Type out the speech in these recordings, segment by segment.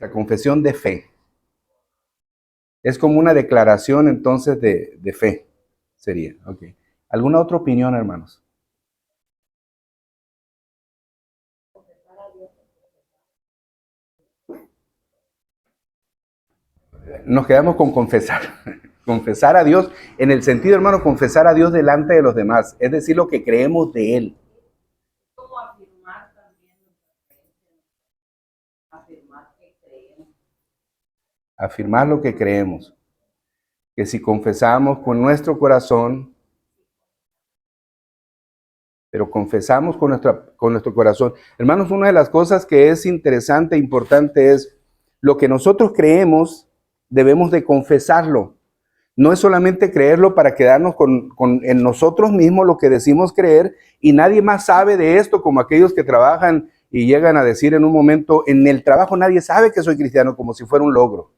La confesión de fe. Es como una declaración entonces de fe, sería. Okay. ¿Alguna otra opinión, hermanos? Nos quedamos con confesar. Confesar a Dios, en el sentido, hermano, confesar a Dios delante de los demás, es decir, lo que creemos de Él. Como afirmar también afirmar que creemos. Afirmar lo que creemos. Que si confesamos con nuestro corazón, pero confesamos con nuestro corazón. Hermanos, una de las cosas que es interesante e importante es lo que nosotros creemos, debemos de confesarlo. No es solamente creerlo para quedarnos en nosotros mismos lo que decimos creer y nadie más sabe de esto, como aquellos que trabajan y llegan a decir en un momento, en el trabajo nadie sabe que soy cristiano, como si fuera un logro.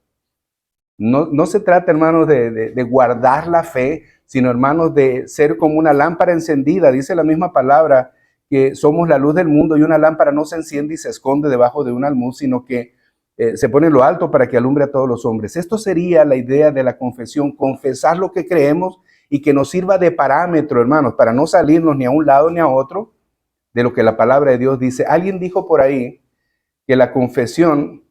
No se trata, hermanos, de guardar la fe, sino, hermanos, de ser como una lámpara encendida. Dice la misma palabra que somos la luz del mundo y una lámpara no se enciende y se esconde debajo de un almud, sino que se pone en lo alto para que alumbre a todos los hombres. Esto sería la idea de la confesión, confesar lo que creemos y que nos sirva de parámetro, hermanos, para no salirnos ni a un lado ni a otro de lo que la palabra de Dios dice. Alguien dijo por ahí que la confesión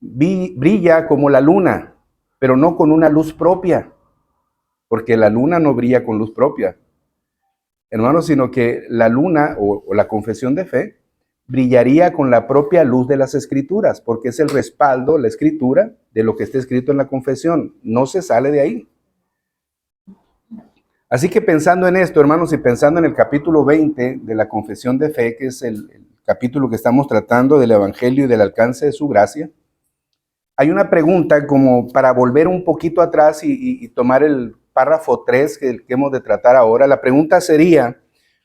brilla como la luna, pero no con una luz propia, porque la luna no brilla con luz propia, hermanos, sino que la luna o la confesión de fe brillaría con la propia luz de las escrituras, porque es el respaldo, la escritura, de lo que está escrito en la confesión. No se sale de ahí. Así que pensando en esto, hermanos, y pensando en el capítulo 20 de la confesión de fe, que es el capítulo que estamos tratando del Evangelio y del alcance de su gracia, hay una pregunta como para volver un poquito atrás y tomar el párrafo 3 que hemos de tratar ahora. La pregunta sería,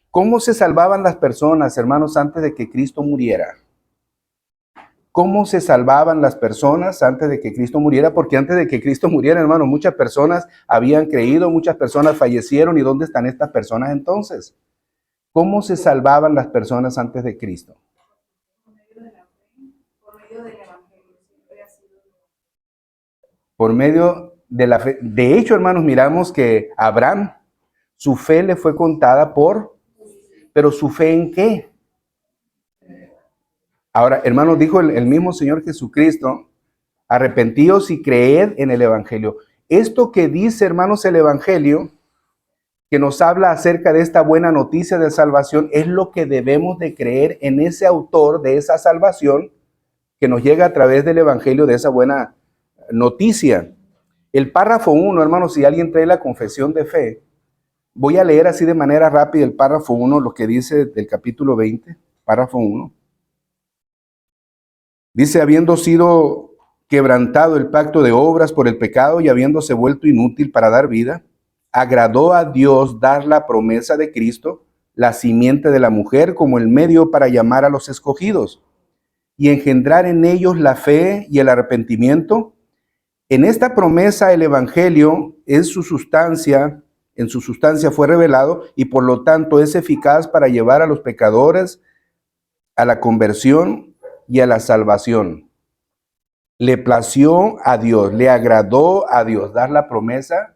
¿cómo se salvaban las personas, hermanos, antes de que Cristo muriera? ¿Cómo se salvaban las personas antes de que Cristo muriera? Porque antes de que Cristo muriera, hermanos, muchas personas habían creído, muchas personas fallecieron. ¿Y dónde están estas personas entonces? ¿Cómo se salvaban las personas antes de Cristo? Por medio de la fe. De hecho, hermanos, miramos que Abraham, su fe le fue contada pero ¿su fe en qué? Ahora, hermanos, dijo el mismo Señor Jesucristo, arrepentíos y creed en el Evangelio. Esto que dice, hermanos, el Evangelio, que nos habla acerca de esta buena noticia de salvación, es lo que debemos de creer en ese autor de esa salvación que nos llega a través del Evangelio, de esa buena noticia. El párrafo 1, hermanos, si alguien trae la confesión de fe, voy a leer así de manera rápida el párrafo 1, lo que dice del capítulo 20, párrafo 1. Dice, habiendo sido quebrantado el pacto de obras por el pecado y habiéndose vuelto inútil para dar vida, agradó a Dios dar la promesa de Cristo, la simiente de la mujer, como el medio para llamar a los escogidos y engendrar en ellos la fe y el arrepentimiento. En esta promesa el Evangelio en su sustancia fue revelado y por lo tanto es eficaz para llevar a los pecadores a la conversión y a la salvación. Le plació a Dios, le agradó a Dios dar la promesa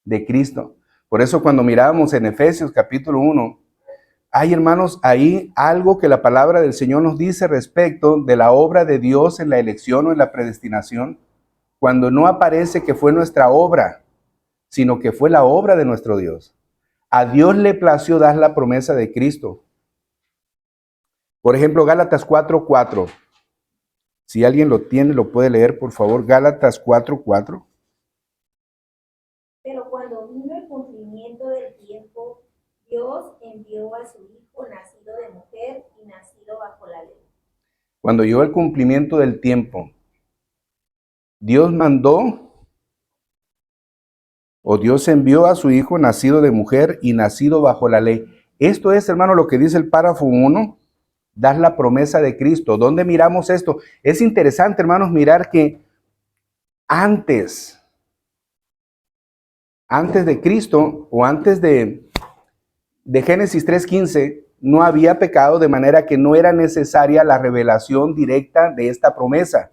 de Cristo. Por eso cuando miramos en Efesios capítulo 1, hay, hermanos, ahí algo que la palabra del Señor nos dice respecto de la obra de Dios en la elección o en la predestinación, cuando no aparece que fue nuestra obra, sino que fue la obra de nuestro Dios. A Dios le plació dar la promesa de Cristo. Por ejemplo, Gálatas 4:4. Si alguien lo tiene, lo puede leer, por favor. Gálatas 4:4. Pero cuando vino el cumplimiento del tiempo, Dios envió a su Hijo, nacido de mujer y nacido bajo la ley. Cuando llegó el cumplimiento del tiempo, Dios mandó, o Dios envió a su Hijo, nacido de mujer y nacido bajo la ley. Esto es, hermano, lo que dice el párrafo 1, dar la promesa de Cristo. ¿Dónde miramos esto? Es interesante, hermanos, mirar que antes de Cristo o antes de Génesis 3:15, no había pecado, de manera que no era necesaria la revelación directa de esta promesa.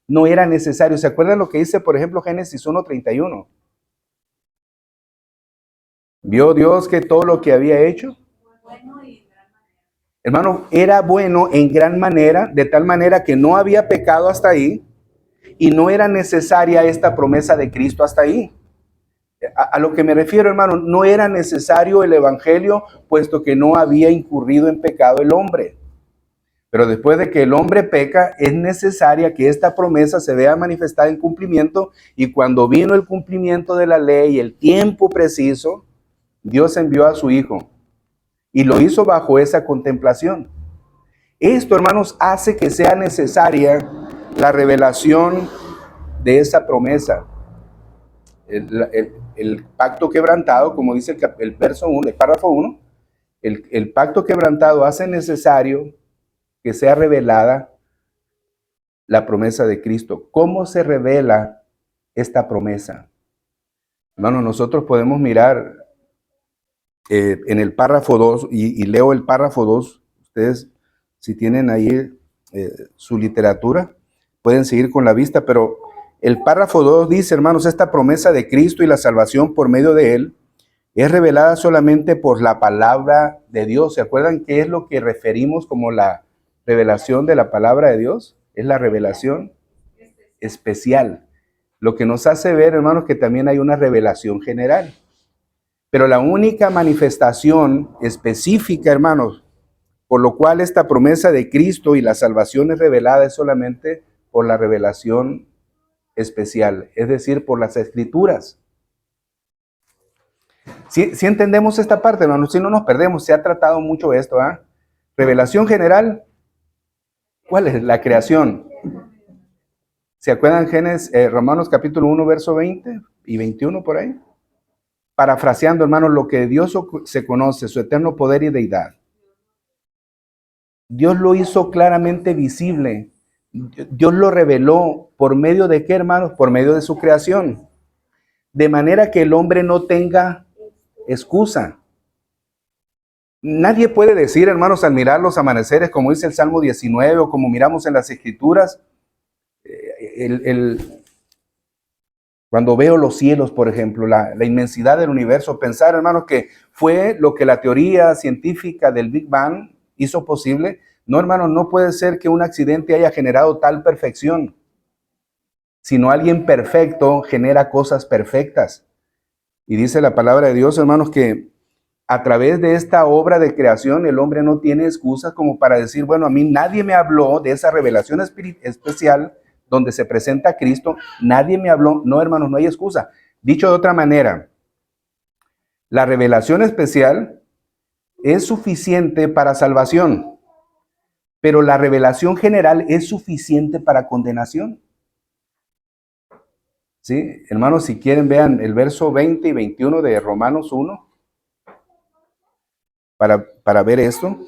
no era necesario. ¿Se acuerdan lo que dice, por ejemplo, Génesis 1:31? ¿Vio Dios que todo lo que había hecho? Bueno y gran manera. Hermano, era bueno en gran manera, de tal manera que no había pecado hasta ahí y no era necesaria esta promesa de Cristo hasta ahí. A lo que me refiero, hermano, no era necesario el evangelio, puesto que no había incurrido en pecado el hombre. Pero después de que el hombre peca, es necesaria que esta promesa se vea manifestada en cumplimiento, y cuando vino el cumplimiento de la ley, el tiempo preciso, Dios envió a su Hijo y lo hizo bajo esa contemplación. Esto, hermanos, hace que sea necesaria la revelación de esa promesa. El pacto quebrantado, como dice el verso 1, el párrafo 1, el pacto quebrantado hace necesario que sea revelada la promesa de Cristo. ¿Cómo se revela esta promesa? Hermano, nosotros podemos mirar en el párrafo 2, y leo el párrafo 2. Ustedes, si tienen ahí su literatura, pueden seguir con la vista, pero el párrafo 2 dice, hermanos, esta promesa de Cristo y la salvación por medio de Él es revelada solamente por la palabra de Dios. ¿Se acuerdan qué es lo que referimos como la revelación de la palabra de Dios? Es la revelación especial. Lo que nos hace ver, hermanos, que también hay una revelación general. Pero la única manifestación específica, hermanos, por lo cual esta promesa de Cristo y la salvación es revelada es solamente por la revelación especial, es decir, por las Escrituras. Si entendemos esta parte, hermanos, si no nos perdemos, se ha tratado mucho esto, ¿ah? Revelación general, ¿cuál es? La creación. ¿Se acuerdan Romanos capítulo 1, verso 20 y 21 por ahí? Parafraseando, hermanos, lo que de Dios se conoce, su eterno poder y deidad. Dios lo hizo claramente visible. Dios lo reveló por medio de ¿qué, hermanos? Por medio de su creación. De manera que el hombre no tenga excusa. Nadie puede decir, hermanos, al mirar los amaneceres, como dice el Salmo 19, o como miramos en las Escrituras, cuando veo los cielos, por ejemplo, la inmensidad del universo, pensar, hermanos, que fue lo que la teoría científica del Big Bang hizo posible. No, hermanos, no puede ser que un accidente haya generado tal perfección, sino alguien perfecto genera cosas perfectas. Y dice la palabra de Dios, hermanos, que a través de esta obra de creación, el hombre no tiene excusas como para decir, bueno, a mí nadie me habló de esa revelación especial donde se presenta a Cristo, nadie me habló. No, hermanos, no hay excusa. Dicho de otra manera, la revelación especial es suficiente para salvación, pero la revelación general es suficiente para condenación. ¿Sí? Hermanos, si quieren, vean el verso 20 y 21 de Romanos 1 para ver esto.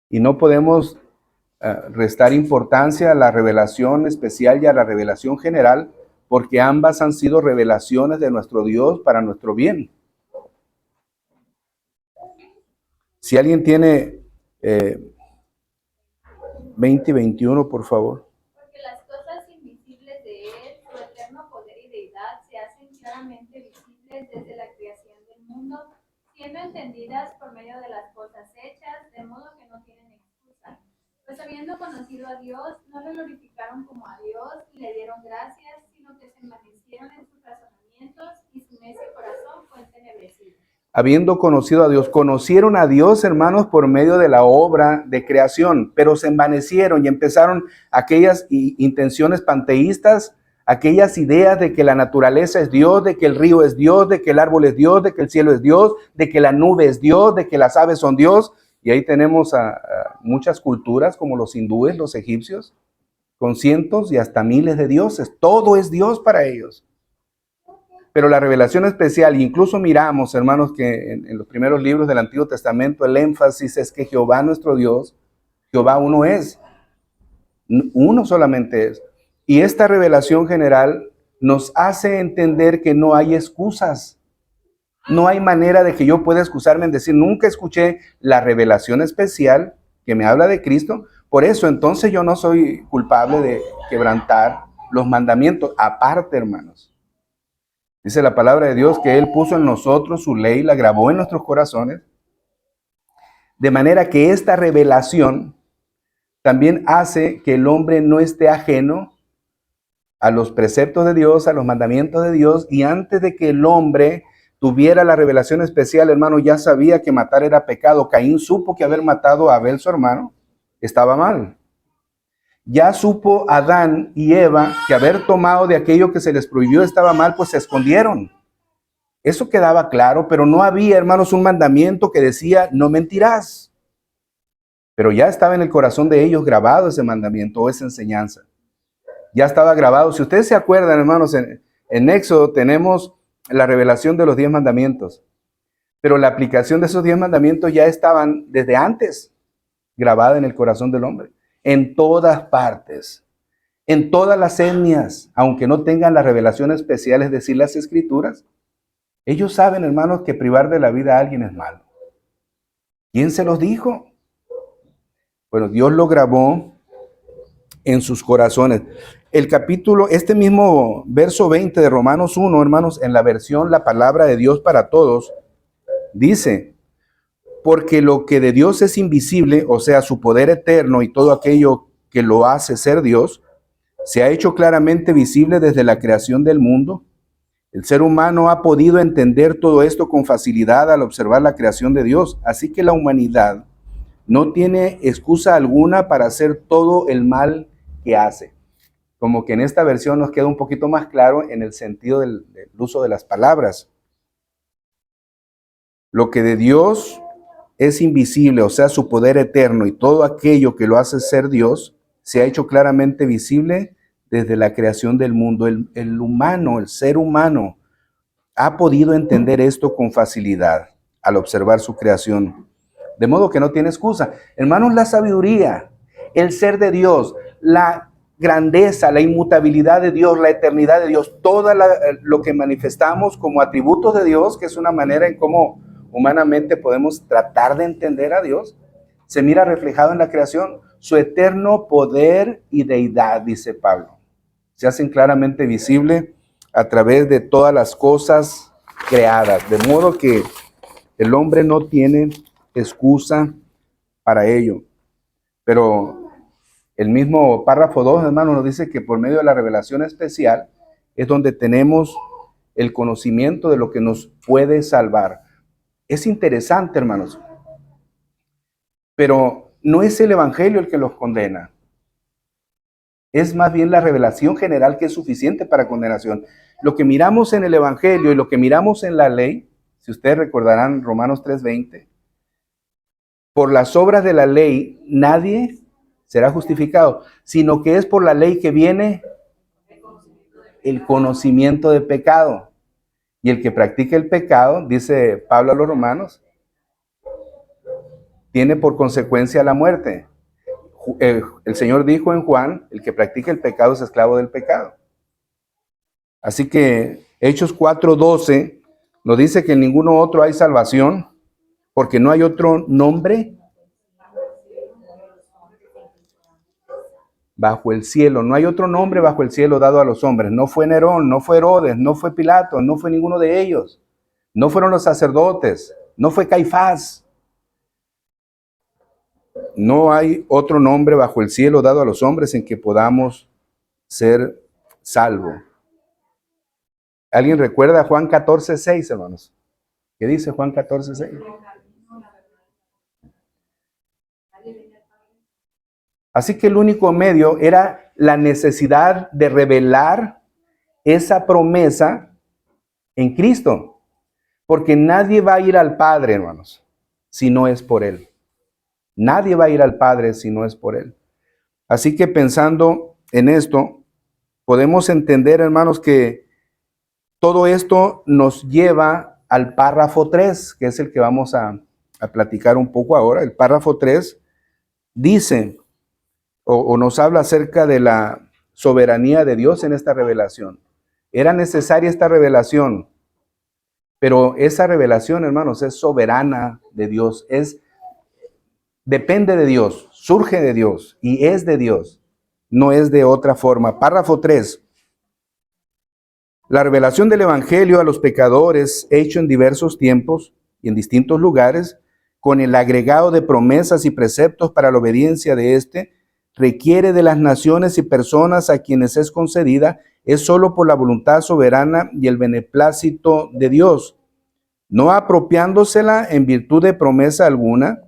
Y no podemos restar importancia a la revelación especial y a la revelación general, porque ambas han sido revelaciones de nuestro Dios para nuestro bien. Si alguien tiene 20 y 21, por favor. Porque las cosas invisibles de Él, su eterno poder y deidad, se hacen claramente visibles desde la creación del mundo, siendo entendidas por medio de las cosas hechas, de modo que no tienen excusa. Pues habiendo conocido a Dios, no lo glorificaron como a Dios y le dieron gracias, sino que se envanecieron en sus razonamientos y su necio corazón fue entenebrecido. Habiendo conocido a Dios, conocieron a Dios, hermanos, por medio de la obra de creación, pero se envanecieron y empezaron aquellas intenciones panteístas, aquellas ideas de que la naturaleza es Dios, de que el río es Dios, de que el árbol es Dios, de que el cielo es Dios, de que la nube es Dios, de que las aves son Dios. Y ahí tenemos a muchas culturas como los hindúes, los egipcios, con cientos y hasta miles de dioses. Todo es Dios para ellos. Pero la revelación especial, incluso miramos, hermanos, que en los primeros libros del Antiguo Testamento el énfasis es que Jehová nuestro Dios, Jehová uno es, uno solamente es. Y esta revelación general nos hace entender que no hay excusas. No hay manera de que yo pueda excusarme en decir, nunca escuché la revelación especial que me habla de Cristo, Por eso, entonces yo no soy culpable de quebrantar los mandamientos. Aparte, hermanos, dice la palabra de Dios que Él puso en nosotros su ley, la grabó en nuestros corazones, de manera que esta revelación también hace que el hombre no esté ajeno a los preceptos de Dios, a los mandamientos de Dios, y antes de que el hombre tuviera la revelación especial, hermano, ya sabía que matar era pecado. Caín supo que haber matado a Abel, su hermano, estaba mal. Ya supo Adán y Eva que haber tomado de aquello que se les prohibió estaba mal, pues se escondieron. Eso quedaba claro, pero no había, hermanos, un mandamiento que decía, no mentirás. Pero ya estaba en el corazón de ellos grabado ese mandamiento o esa enseñanza. Ya estaba grabado. Si ustedes se acuerdan, hermanos, en Éxodo tenemos la revelación de los 10 mandamientos. Pero la aplicación de esos 10 mandamientos ya estaban desde antes grabada en el corazón del hombre. En todas partes, en todas las etnias, aunque no tengan la revelación especial, es decir, las escrituras, ellos saben, hermanos, que privar de la vida a alguien es malo. ¿Quién se los dijo? Bueno, Dios lo grabó en sus corazones. El capítulo, este mismo verso 20 de Romanos 1, hermanos, en la versión La Palabra de Dios para Todos, dice, porque lo que de Dios es invisible, o sea, su poder eterno y todo aquello que lo hace ser Dios, se ha hecho claramente visible desde la creación del mundo. El ser humano ha podido entender todo esto con facilidad al observar la creación de Dios, así que la humanidad no tiene excusa alguna para hacer todo el mal que hace. Como que en esta versión nos queda un poquito más claro en el sentido del uso de las palabras. Lo que de Dios es invisible, o sea, su poder eterno y todo aquello que lo hace ser Dios, se ha hecho claramente visible desde la creación del mundo. El humano, el ser humano, ha podido entender esto con facilidad al observar su creación. De modo que no tiene excusa. Hermanos, la sabiduría, el ser de Dios, la grandeza, la inmutabilidad de Dios, la eternidad de Dios, todo lo que manifestamos como atributos de Dios, que es una manera en cómo humanamente podemos tratar de entender a Dios, se mira reflejado en la creación. Su eterno poder y deidad, dice Pablo, se hacen claramente visibles a través de todas las cosas creadas, de modo que el hombre no tiene excusa para ello. Pero el mismo párrafo 2, hermano, nos dice que por medio de la revelación especial es donde tenemos el conocimiento de lo que nos puede salvar. Es interesante, hermanos, pero no es el evangelio el que los condena. Es más bien la revelación general que es suficiente para condenación. Lo que miramos en el evangelio y lo que miramos en la ley, si ustedes recordarán Romanos 3:20, por las obras de la ley nadie será justificado, sino que es por la ley que viene el conocimiento de pecado. Y el que practica el pecado, dice Pablo a los romanos, tiene por consecuencia la muerte. El Señor dijo en Juan, el que practica el pecado es esclavo del pecado. Así que Hechos 4:12 nos dice que en ninguno otro hay salvación, porque no hay otro nombre bajo el cielo. No hay otro nombre bajo el cielo dado a los hombres. No fue Nerón, no fue Herodes, no fue Pilato, no fue ninguno de ellos. No fueron los sacerdotes, no fue Caifás. No hay otro nombre bajo el cielo dado a los hombres en que podamos ser salvos. ¿Alguien recuerda Juan 14:6, hermanos? ¿Qué dice Juan 14:6? Así que el único medio era la necesidad de revelar esa promesa en Cristo. Porque nadie va a ir al Padre, hermanos, si no es por Él. Nadie va a ir al Padre si no es por Él. Así que pensando en esto, podemos entender, hermanos, que todo esto nos lleva al párrafo 3, que es el que vamos a platicar un poco ahora. El párrafo 3 dice, o nos habla acerca de la soberanía de Dios en esta revelación. Era necesaria esta revelación, pero esa revelación, hermanos, es soberana de Dios, depende de Dios. surge de Dios y es de Dios, no es de otra forma. Párrafo 3. La revelación del Evangelio a los pecadores, hecho en diversos tiempos y en distintos lugares, con el agregado de promesas y preceptos para la obediencia de éste, requiere de las naciones y personas a quienes es concedida, es solo por la voluntad soberana y el beneplácito de Dios, no apropiándosela en virtud de promesa alguna,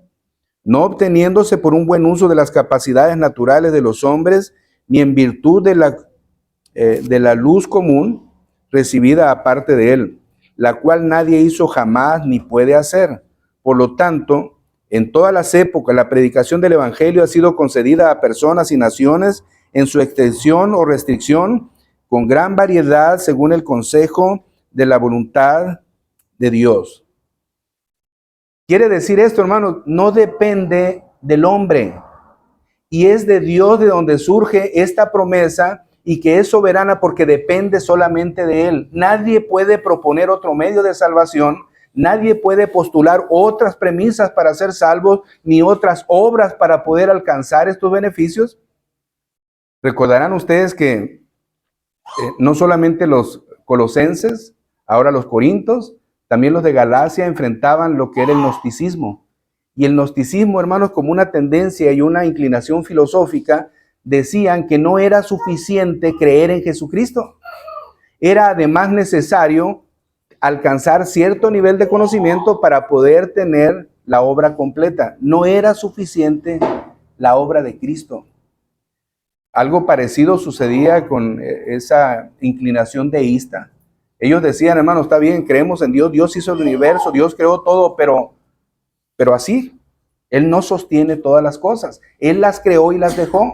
no obteniéndose por un buen uso de las capacidades naturales de los hombres, ni en virtud de la luz común recibida aparte de él, la cual nadie hizo jamás ni puede hacer. Por lo tanto, en todas las épocas, la predicación del Evangelio ha sido concedida a personas y naciones en su extensión o restricción, con gran variedad según el consejo de la voluntad de Dios. Quiere decir esto, hermanos, no depende del hombre. Y es de Dios de donde surge esta promesa y que es soberana porque depende solamente de Él. Nadie puede proponer otro medio de salvación. Nadie puede postular otras premisas para ser salvos, ni otras obras para poder alcanzar estos beneficios. Recordarán ustedes que no solamente los colosenses, ahora los corintios, también los de Galacia enfrentaban lo que era el gnosticismo. Y el gnosticismo, hermanos, como una tendencia y una inclinación filosófica, decían que no era suficiente creer en Jesucristo. Era además necesario alcanzar cierto nivel de conocimiento para poder tener la obra completa. No era suficiente la obra de Cristo. Algo parecido sucedía con esa inclinación deísta. Ellos decían, hermano, está bien, creemos en Dios, Dios hizo el universo, Dios creó todo, pero así, Él no sostiene todas las cosas. Él las creó y las dejó.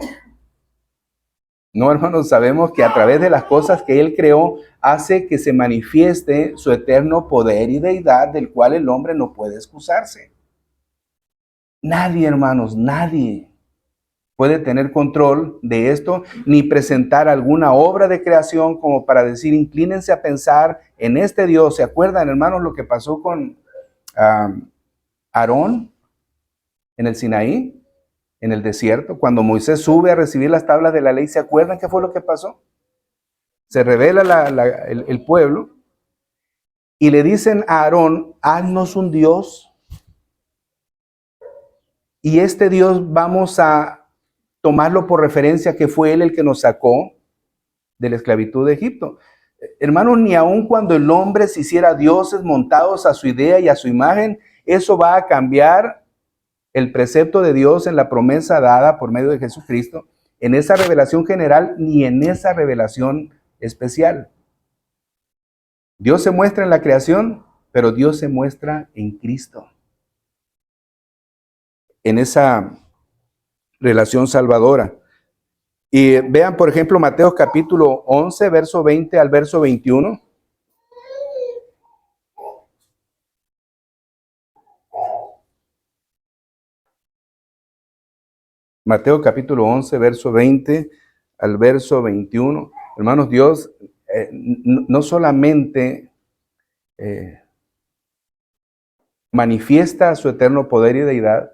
No, hermanos, sabemos que a través de las cosas que Él creó, hace que se manifieste su eterno poder y deidad, del cual el hombre no puede excusarse. Nadie, hermanos, nadie puede tener control de esto, ni presentar alguna obra de creación como para decir, inclínense a pensar en este Dios. ¿Se acuerdan, hermanos, lo que pasó con Aarón en el Sinaí, en el desierto? Cuando Moisés sube a recibir las tablas de la ley, ¿se acuerdan qué fue lo que pasó? Se revela el pueblo y le dicen a Aarón, haznos un Dios, y este Dios vamos a tomarlo por referencia que fue Él el que nos sacó de la esclavitud de Egipto. Hermanos, ni aun cuando el hombre se hiciera dioses montados a su idea y a su imagen, eso va a cambiar el precepto de Dios en la promesa dada por medio de Jesucristo, en esa revelación general ni en esa revelación especial. Dios se muestra en la creación, pero Dios se muestra en Cristo, en esa relación salvadora. Y vean, por ejemplo, Mateo capítulo 11, verso 20 al verso 21. Mateo capítulo 11, verso 20 al verso 21. Hermanos, Dios no solamente manifiesta su eterno poder y deidad,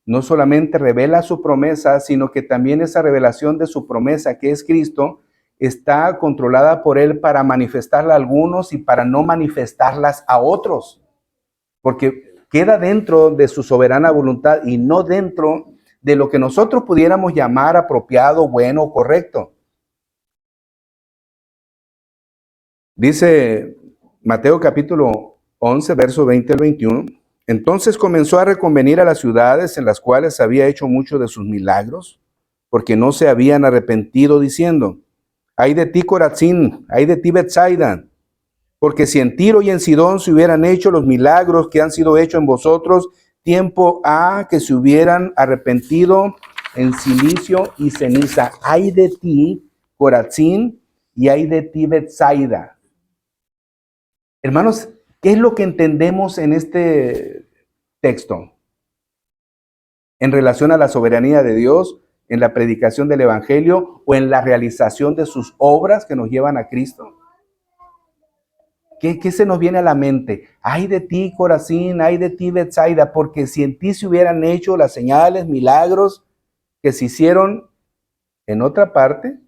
no solamente revela su promesa, sino que también esa revelación de su promesa, que es Cristo, está controlada por Él para manifestarla a algunos y para no manifestarlas a otros, porque queda dentro de su soberana voluntad y no dentro de lo que nosotros pudiéramos llamar apropiado, bueno o correcto. Dice Mateo capítulo 11, verso 20 al 21. Entonces comenzó a reconvenir a las ciudades en las cuales había hecho muchos de sus milagros, porque no se habían arrepentido, diciendo, ay de ti, Corazín, ay de ti, Betsaida, porque si en Tiro y en Sidón se hubieran hecho los milagros que han sido hechos en vosotros, tiempo ha que se hubieran arrepentido en silicio y ceniza. Ay de ti, Corazín, y ay de ti, Betsaida. Hermanos, ¿qué es lo que entendemos en este texto? En relación a la soberanía de Dios, en la predicación del Evangelio o en la realización de sus obras que nos llevan a Cristo. ¿Qué se nos viene a la mente? Ay de ti, Corazín, ay de ti, Betsaida, porque si en ti se hubieran hecho las señales, milagros que se hicieron en otra parte.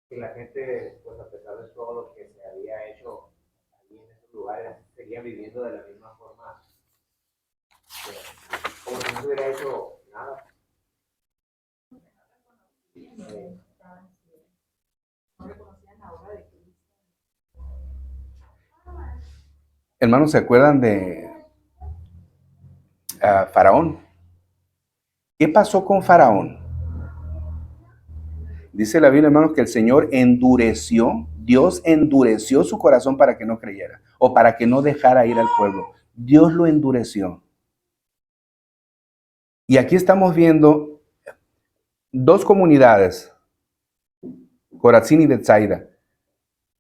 Que la gente, pues a pesar de todo lo que se había hecho allí en esos lugares, seguía viviendo de la misma forma, como si no se hubiera hecho nada. No reconocían la obra de Cristo. Hermanos, ¿se acuerdan de Faraón? ¿Qué pasó con Faraón? Dice la Biblia, hermanos, que el Señor Dios endureció su corazón para que no creyera o para que no dejara ir al pueblo. Dios lo endureció. Y aquí estamos viendo dos comunidades, Corazín y Betsaida.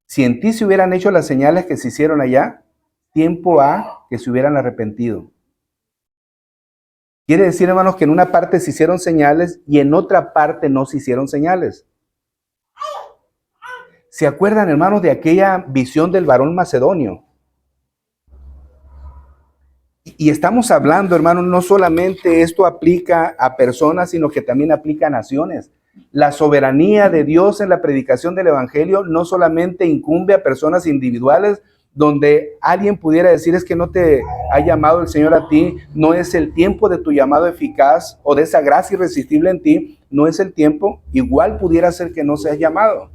Si en ti se hubieran hecho las señales que se hicieron allá, tiempo ha que se hubieran arrepentido. Quiere decir, hermanos, que en una parte se hicieron señales y en otra parte no se hicieron señales. ¿Se acuerdan, hermanos, de aquella visión del varón macedonio? Y estamos hablando, hermanos, no solamente esto aplica a personas, sino que también aplica a naciones. La soberanía de Dios en la predicación del Evangelio no solamente incumbe a personas individuales, donde alguien pudiera decir es que no te ha llamado el Señor a ti, no es el tiempo de tu llamado eficaz o de esa gracia irresistible en ti, no es el tiempo, igual pudiera ser que no seas llamado.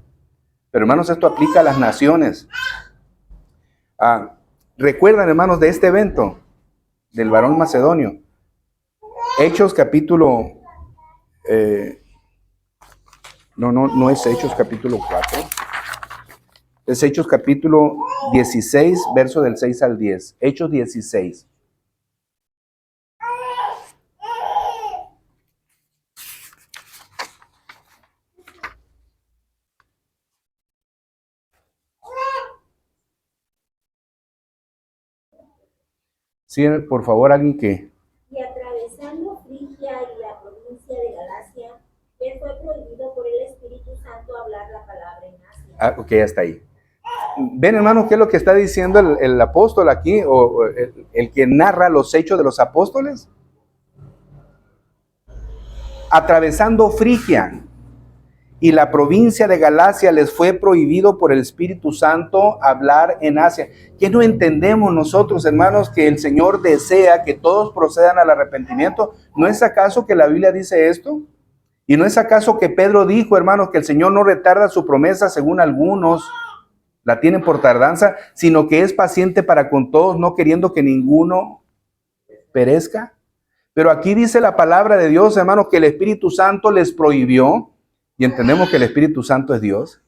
Pero hermanos, esto aplica a las naciones. ¿Recuerdan, hermanos, de este evento del varón macedonio? Hechos capítulo... No es Hechos capítulo 4. Es Hechos capítulo 16, verso del 6 al 10. Hechos 16. Sí, por favor, alguien que... Y atravesando Frigia y la provincia de Galacia, le fue prohibido por el Espíritu Santo hablar la palabra en Asia. Ok, hasta ahí. Ven, hermanos, ¿qué es lo que está diciendo el apóstol aquí? O el que narra los hechos de los apóstoles. Atravesando Frigia y la provincia de Galacia les fue prohibido por el Espíritu Santo hablar en Asia. ¿Qué no entendemos nosotros, hermanos, que el Señor desea que todos procedan al arrepentimiento? ¿No es acaso que la Biblia dice esto? ¿Y no es acaso que Pedro dijo, hermanos, que el Señor no retarda su promesa según algunos la tienen por tardanza, sino que es paciente para con todos, no queriendo que ninguno perezca? Pero aquí dice la palabra de Dios, hermanos, que el Espíritu Santo les prohibió, y entendemos que el Espíritu Santo es Dios.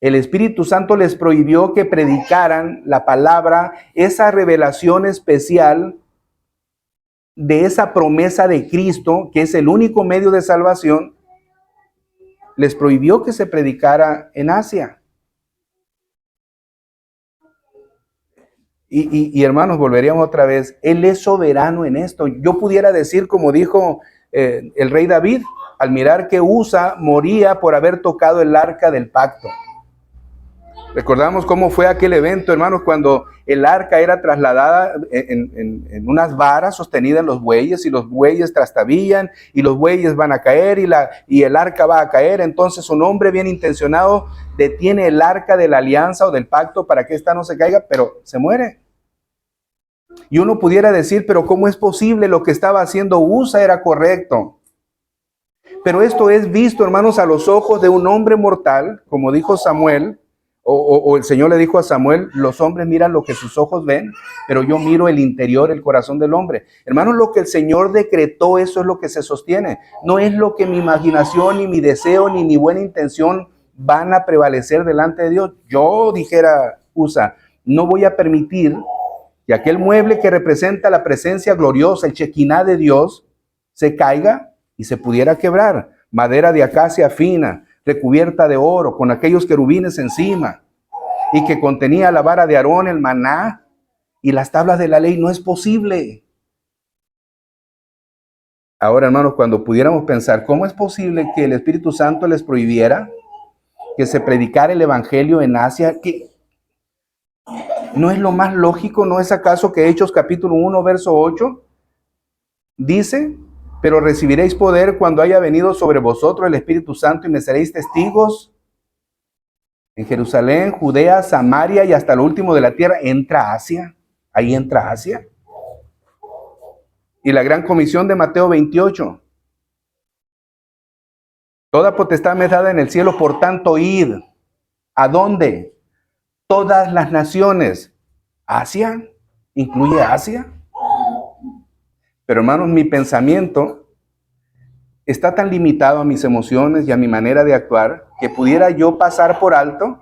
El Espíritu Santo les prohibió que predicaran la palabra, esa revelación especial de esa promesa de Cristo, que es el único medio de salvación. Les prohibió que se predicara en Asia. Y hermanos, volveríamos otra vez, Él es soberano en esto. Yo pudiera decir, como dijo el rey David, al mirar que Usa moría por haber tocado el arca del pacto. Recordamos cómo fue aquel evento, hermanos, cuando el arca era trasladada en unas varas sostenidas en los bueyes, y los bueyes trastabillan, y los bueyes van a caer, y el arca va a caer. Entonces un hombre bien intencionado detiene el arca de la alianza o del pacto para que ésta no se caiga, pero se muere. Y uno pudiera decir, pero ¿cómo es posible? Lo que estaba haciendo Usa era correcto. Pero esto es visto, hermanos, a los ojos de un hombre mortal, como dijo Samuel, o el Señor le dijo a Samuel, los hombres miran lo que sus ojos ven, pero yo miro el interior, el corazón del hombre. Hermanos, lo que el Señor decretó, eso es lo que se sostiene. No es lo que mi imaginación, ni mi deseo, ni mi buena intención van a prevalecer delante de Dios. Yo, dijera Usa, no voy a permitir que aquel mueble que representa la presencia gloriosa, el Shekinah de Dios, se caiga y se pudiera quebrar. Madera de acacia fina, recubierta de oro, con aquellos querubines encima, y que contenía la vara de Aarón, el maná, y las tablas de la ley. No es posible. Ahora, hermanos, cuando pudiéramos pensar, ¿cómo es posible que el Espíritu Santo les prohibiera que se predicara el Evangelio en Asia? ¿Que no es lo más lógico? ¿No es acaso que Hechos capítulo 1, verso 8 dice, pero recibiréis poder cuando haya venido sobre vosotros el Espíritu Santo y me seréis testigos en Jerusalén, Judea, Samaria y hasta lo último de la tierra. Entra Asia, ahí entra Asia. Y la gran comisión de Mateo 28. Toda potestad me es dada en el cielo, por tanto id. ¿A dónde? Todas las naciones. ¿Asia? ¿Incluye Asia? Pero hermanos, mi pensamiento está tan limitado a mis emociones y a mi manera de actuar que pudiera yo pasar por alto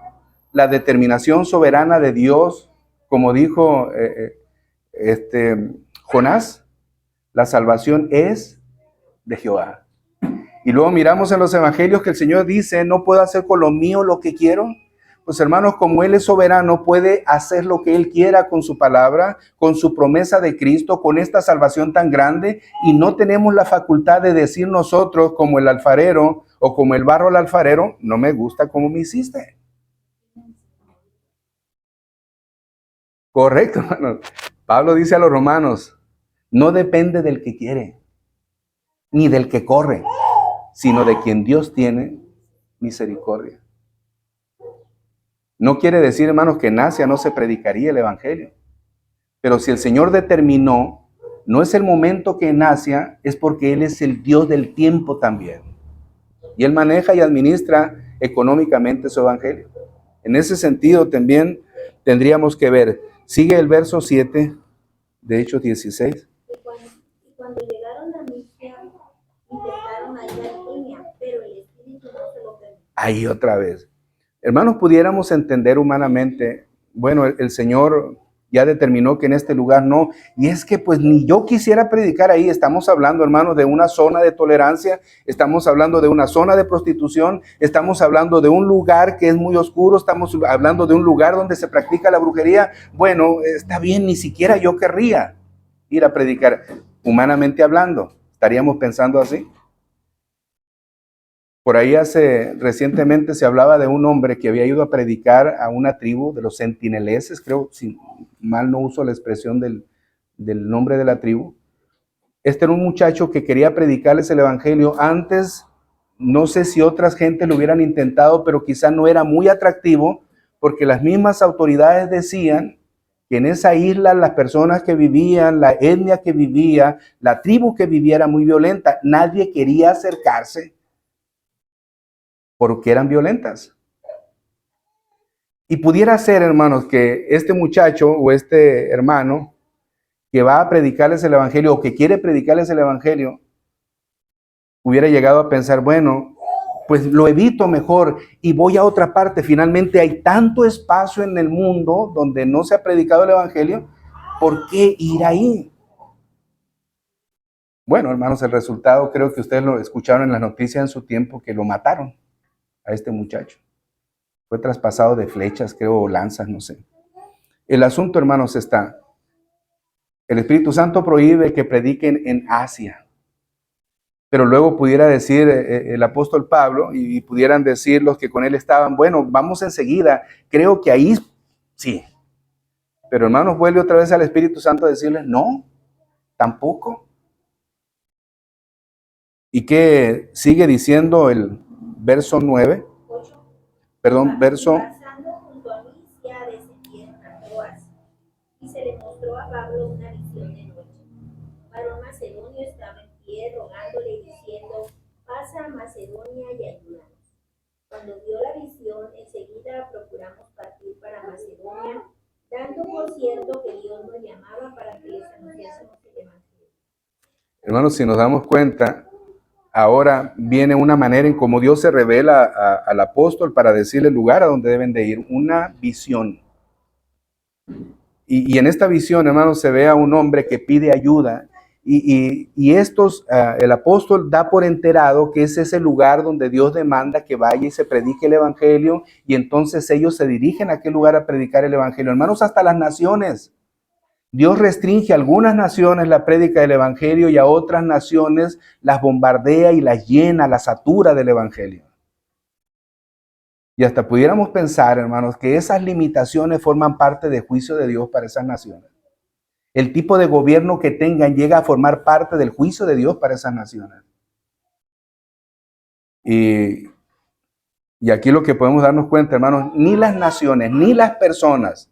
la determinación soberana de Dios, como dijo Jonás, la salvación es de Jehová. Y luego miramos en los evangelios que el Señor dice, no puedo hacer con lo mío lo que quiero. Pues hermanos, como Él es soberano, puede hacer lo que Él quiera con su palabra, con su promesa de Cristo, con esta salvación tan grande, y no tenemos la facultad de decir nosotros, como el alfarero o como el barro al alfarero, no me gusta como me hiciste. Correcto, hermanos. Pablo dice a los romanos, no depende del que quiere, ni del que corre, sino de quien Dios tiene misericordia. No quiere decir, hermanos, que en Asia no se predicaría el evangelio. Pero si el Señor determinó, no es el momento que en Asia, es porque Él es el Dios del tiempo también. Y Él maneja y administra económicamente su evangelio. En ese sentido también tendríamos que ver, sigue el verso 7 de Hechos 16. Y cuando llegaron a Misia, intentaron ir a Iconio, pero el Espíritu no se lo permitió. Ahí otra vez. Hermanos, pudiéramos entender humanamente, bueno, el Señor ya determinó que en este lugar no, y es que pues ni yo quisiera predicar ahí. Estamos hablando, hermanos, de una zona de tolerancia, estamos hablando de una zona de prostitución, estamos hablando de un lugar que es muy oscuro, estamos hablando de un lugar donde se practica la brujería. Bueno, está bien, ni siquiera yo querría ir a predicar. Humanamente hablando, ¿estaríamos pensando así? Por ahí recientemente se hablaba de un hombre que había ido a predicar a una tribu de los sentineleses, creo, si mal no uso la expresión del nombre de la tribu. Este era un muchacho que quería predicarles el evangelio. Antes, no sé si otras gentes lo hubieran intentado, pero quizá no era muy atractivo, porque las mismas autoridades decían que en esa isla las personas que vivían, la etnia que vivía, la tribu que vivía era muy violenta. Nadie quería acercarse porque eran violentas. Y pudiera ser, hermanos, que este muchacho o este hermano que va a predicarles el evangelio o que quiere predicarles el evangelio, hubiera llegado a pensar, bueno, pues lo evito mejor y voy a otra parte. Finalmente hay tanto espacio en el mundo donde no se ha predicado el evangelio, ¿por qué ir ahí? Bueno, hermanos, el resultado creo que ustedes lo escucharon en las noticias en su tiempo, que lo mataron a este muchacho. Fue traspasado de flechas, creo, o lanzas, no sé. El asunto, hermanos, está. El Espíritu Santo prohíbe que prediquen en Asia. Pero luego pudiera decir el apóstol Pablo, y pudieran decir los que con él estaban, bueno, vamos enseguida. Creo que ahí sí. Pero hermanos, vuelve otra vez al Espíritu Santo a decirles, no, tampoco. ¿Y qué sigue diciendo el verso 9? Verso. Pasando junto a Misia, descendieron a Troas, y se le mostró a Pablo una visión de noche. Varón macedonio estaba en pie, rogándole y diciendo, pasa a Macedonia y ayúdanos. Cuando vio la visión, enseguida procuramos partir para Macedonia, dando por cierto que Dios nos llamaba para que les anunciásemos el evangelio. Hermanos, si nos damos cuenta, ahora viene una manera en cómo Dios se revela al apóstol para decirle el lugar a donde deben de ir, una visión. Y en esta visión, hermanos, se ve a un hombre que pide ayuda. El apóstol da por enterado que es ese lugar donde Dios demanda que vaya y se predique el evangelio, y entonces ellos se dirigen a aquel lugar a predicar el evangelio. Hermanos, hasta las naciones. Dios restringe a algunas naciones la prédica del evangelio y a otras naciones las bombardea y las llena, las satura del evangelio. Y hasta pudiéramos pensar, hermanos, que esas limitaciones forman parte del juicio de Dios para esas naciones. El tipo de gobierno que tengan llega a formar parte del juicio de Dios para esas naciones. Y aquí lo que podemos darnos cuenta, hermanos, ni las naciones, ni las personas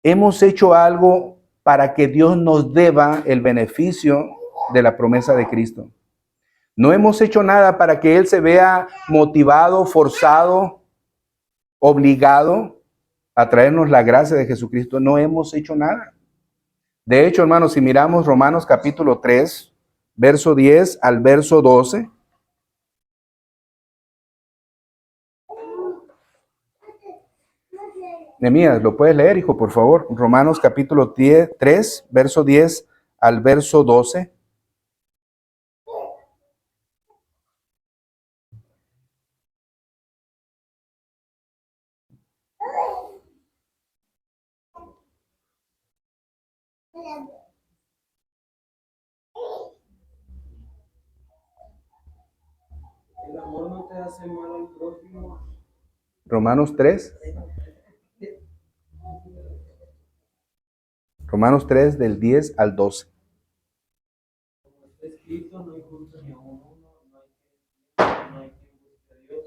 hemos hecho algo para que Dios nos deba el beneficio de la promesa de Cristo. No hemos hecho nada para que Él se vea motivado, forzado, obligado a traernos la gracia de Jesucristo. No hemos hecho nada. De hecho, hermanos, si miramos Romanos capítulo 3, verso 10 al verso 12. Nehemías, ¿lo puedes leer, hijo, por favor? Romanos capítulo 3, verso 10 al verso 12. El amor no te hace mal al prójimo. Romanos 3. Romanos 3 del 10 al 12. Como está escrito, no hay justo ni a uno, no hay quien busque a Dios.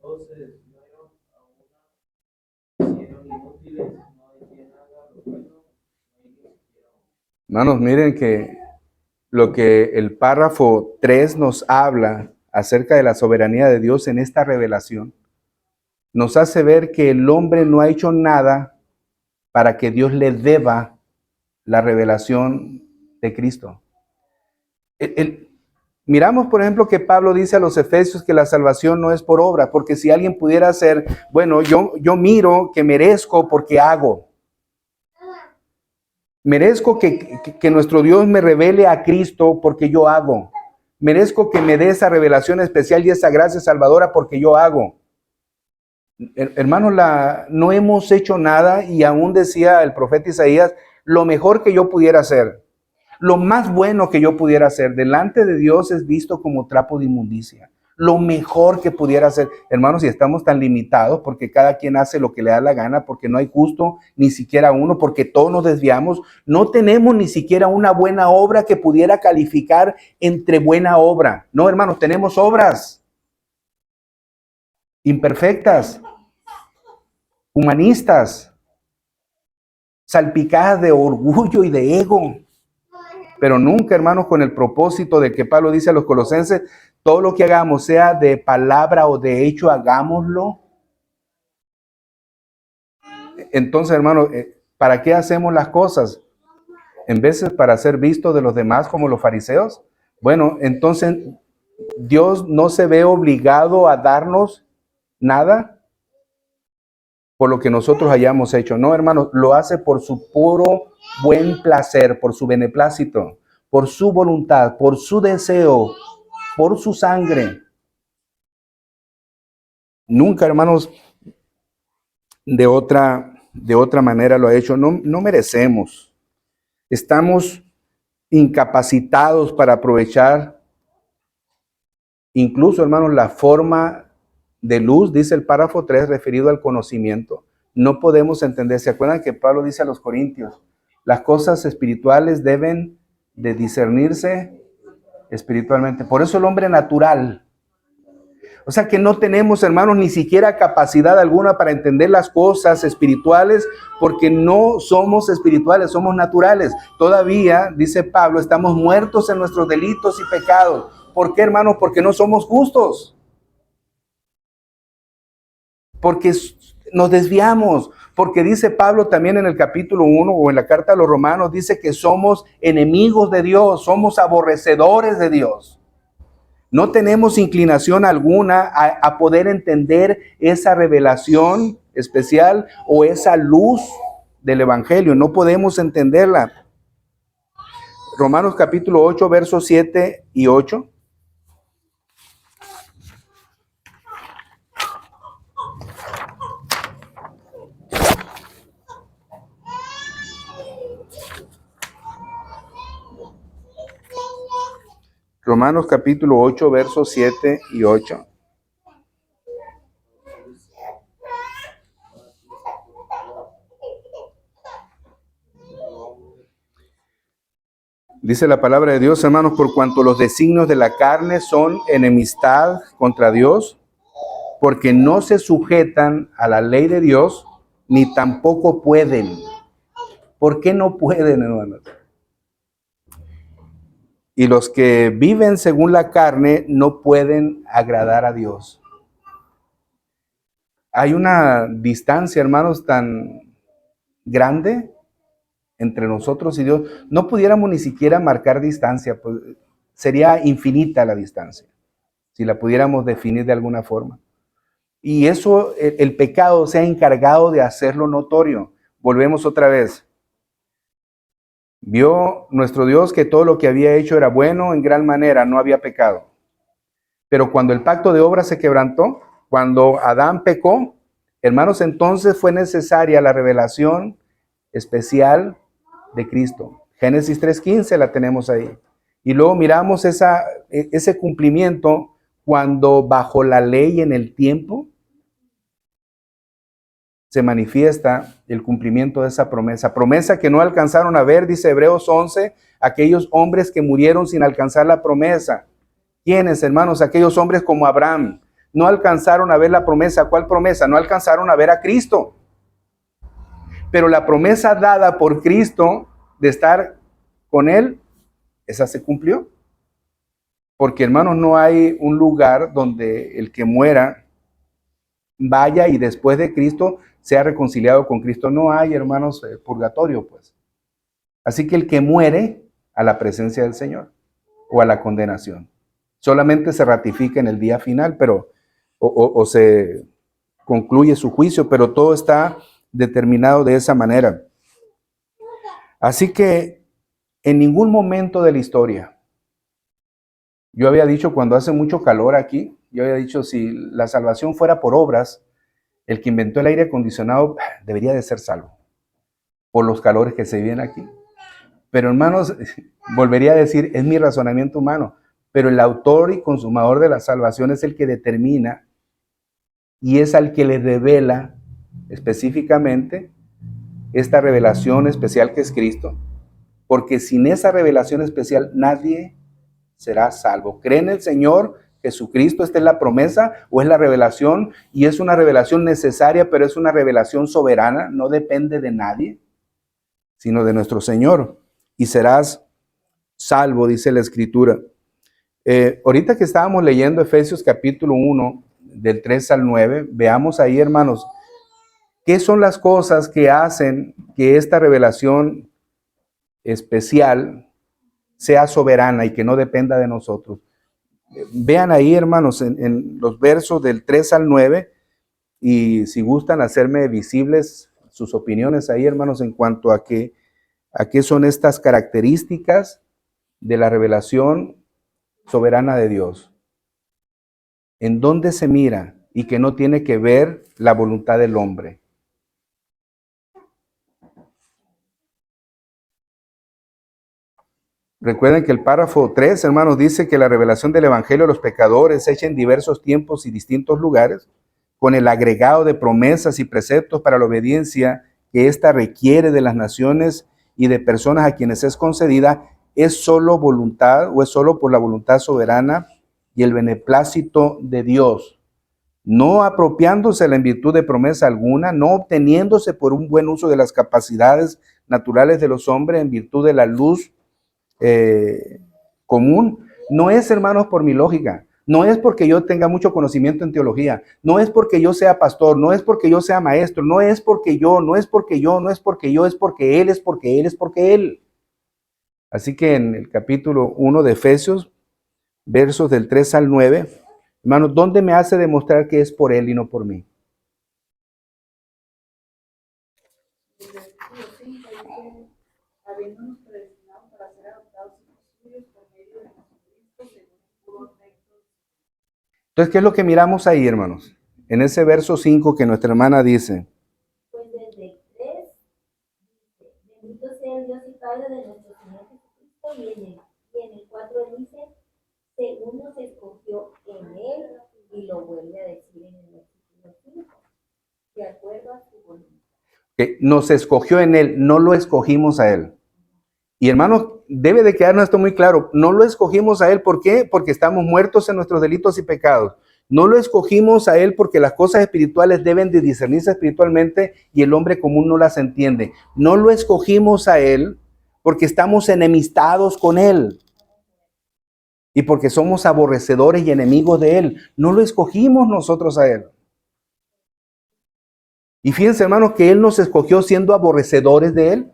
Todos se desviaron, a una hicieron inútiles, no hay quien haga lo bueno, no hay ni siquiera uno. Hermanos, miren que lo que el párrafo 3 nos habla acerca de la soberanía de Dios en esta revelación, nos hace ver que el hombre no ha hecho nada para que Dios le deba la revelación de Cristo. Miramos, por ejemplo, que Pablo dice a los Efesios que la salvación no es por obra, porque si alguien pudiera hacer, bueno, yo miro que merezco porque hago. Merezco que nuestro Dios me revele a Cristo porque yo hago. Merezco que me dé esa revelación especial y esa gracia salvadora porque yo hago. Hermanos, no hemos hecho nada y aún decía el profeta Isaías, lo mejor que yo pudiera hacer, lo más bueno que yo pudiera hacer delante de Dios es visto como trapo de inmundicia. Lo mejor que pudiera hacer. Hermanos, si estamos tan limitados porque cada quien hace lo que le da la gana, porque no hay justo ni siquiera uno, porque todos nos desviamos, no tenemos ni siquiera una buena obra que pudiera calificar entre buena obra. No, hermanos, tenemos obras imperfectas, humanistas, salpicadas de orgullo y de ego. Pero nunca, hermanos, con el propósito de que Pablo dice a los colosenses, todo lo que hagamos, sea de palabra o de hecho, hagámoslo. Entonces, hermanos, ¿para qué hacemos las cosas? En vez de para ser vistos de los demás como los fariseos. Bueno, entonces Dios no se ve obligado a darnos nada por lo que nosotros hayamos hecho. No, hermanos, lo hace por su puro buen placer, por su beneplácito, por su voluntad, por su deseo, por su sangre. Nunca, hermanos, de otra manera lo ha hecho. No merecemos. Estamos incapacitados para aprovechar incluso, hermanos, la forma de luz, dice el párrafo 3, referido al conocimiento. No podemos entender. ¿Se acuerdan que Pablo dice a los Corintios? Las cosas espirituales deben de discernirse espiritualmente. Por eso el hombre natural. O sea que no tenemos, hermanos, ni siquiera capacidad alguna para entender las cosas espirituales porque no somos espirituales, somos naturales. Todavía, dice Pablo, estamos muertos en nuestros delitos y pecados. ¿Por qué, hermanos? Porque no somos justos. Porque nos desviamos. Porque dice Pablo también en el capítulo 1 o en la carta a los Romanos, dice que somos enemigos de Dios, somos aborrecedores de Dios. No tenemos inclinación alguna a poder entender esa revelación especial o esa luz del Evangelio. No podemos entenderla. Romanos capítulo 8, versos 7 y 8. Romanos capítulo 8, versos 7 y 8. Dice la palabra de Dios, hermanos, por cuanto los designios de la carne son enemistad contra Dios, porque no se sujetan a la ley de Dios, ni tampoco pueden. ¿Por qué no pueden, hermanos? Y los que viven según la carne no pueden agradar a Dios. Hay una distancia, hermanos, tan grande entre nosotros y Dios. No pudiéramos ni siquiera marcar distancia, pues sería infinita la distancia, si la pudiéramos definir de alguna forma. Y eso, el pecado se ha encargado de hacerlo notorio. Volvemos otra vez. Vio nuestro Dios que todo lo que había hecho era bueno en gran manera, no había pecado. Pero cuando el pacto de obras se quebrantó, cuando Adán pecó, hermanos, entonces fue necesaria la revelación especial de Cristo. Génesis 3:15 la tenemos ahí. Y luego miramos ese cumplimiento cuando bajo la ley en el tiempo se manifiesta el cumplimiento de esa promesa que no alcanzaron a ver, dice Hebreos 11, aquellos hombres que murieron sin alcanzar la promesa. ¿Quiénes, hermanos? Aquellos hombres como Abraham. No alcanzaron a ver la promesa. ¿Cuál promesa? No alcanzaron a ver a Cristo. Pero la promesa dada por Cristo de estar con Él, esa se cumplió. Porque, hermanos, no hay un lugar donde el que muera vaya y después de Cristo sea reconciliado con Cristo. No hay, hermanos, purgatorio, pues. Así que el que muere a la presencia del Señor o a la condenación, solamente se ratifica en el día final, pero o se concluye su juicio, pero todo está determinado de esa manera. Así que en ningún momento de la historia, yo había dicho cuando hace mucho calor aquí, yo había dicho si la salvación fuera por obras, el que inventó el aire acondicionado debería de ser salvo por los calores que se viven aquí. Pero hermanos, volvería a decir, es mi razonamiento humano, pero el autor y consumador de la salvación es el que determina y es al que le revela específicamente esta revelación especial que es Cristo, porque sin esa revelación especial nadie será salvo. ¿Cree en el Señor Jesucristo? ¿Esta es la promesa o es la revelación? Y es una revelación necesaria, pero es una revelación soberana, no depende de nadie, sino de nuestro Señor. Y serás salvo, dice la Escritura. Ahorita que estábamos leyendo Efesios capítulo 1, del 3 al 9, veamos ahí, hermanos, qué son las cosas que hacen que esta revelación especial sea soberana y que no dependa de nosotros. Vean ahí, hermanos, en los versos del 3 al 9, y si gustan hacerme visibles sus opiniones ahí, hermanos, en cuanto a qué son estas características de la revelación soberana de Dios. ¿En dónde se mira y que no tiene que ver la voluntad del hombre? Recuerden que el párrafo 3, hermanos, dice que la revelación del evangelio de los pecadores se echa en diversos tiempos y distintos lugares, con el agregado de promesas y preceptos para la obediencia que ésta requiere de las naciones y de personas a quienes es concedida, es solo voluntad o es solo por la voluntad soberana y el beneplácito de Dios, no apropiándosela en virtud de promesa alguna, no obteniéndose por un buen uso de las capacidades naturales de los hombres en virtud de la luz común. No es, hermanos, por mi lógica, no es porque yo tenga mucho conocimiento en teología, no es porque yo sea pastor, no es porque yo sea maestro, no es porque yo, no es porque yo, no es porque yo, es porque Él, es porque Él, es porque Él. Así que en el capítulo 1 de Efesios, versos del 3 al 9, hermanos, ¿dónde me hace demostrar que es por Él y no por mí? Habiéndonos predestinado para ser adoptados hijos suyos por medio de Jesucristo, según el puro afecto. Entonces, ¿qué es lo que miramos ahí, hermanos? En ese verso 5 que nuestra hermana dice. Pues desde el 3 dice, bendito sea el Dios y Padre de nuestro Señor Jesucristo, y en el 4 dice, según nos escogió en Él, y lo vuelve a decir en el versículo 5, de acuerdo a su voluntad. Que nos escogió en Él, no lo escogimos a Él. Y hermanos, debe de quedarnos esto muy claro. No lo escogimos a Él, ¿por qué? Porque estamos muertos en nuestros delitos y pecados. No lo escogimos a Él porque las cosas espirituales deben de discernirse espiritualmente y el hombre común no las entiende. No lo escogimos a Él porque estamos enemistados con Él y porque somos aborrecedores y enemigos de Él. No lo escogimos nosotros a Él. Y fíjense, hermanos, que Él nos escogió siendo aborrecedores de Él,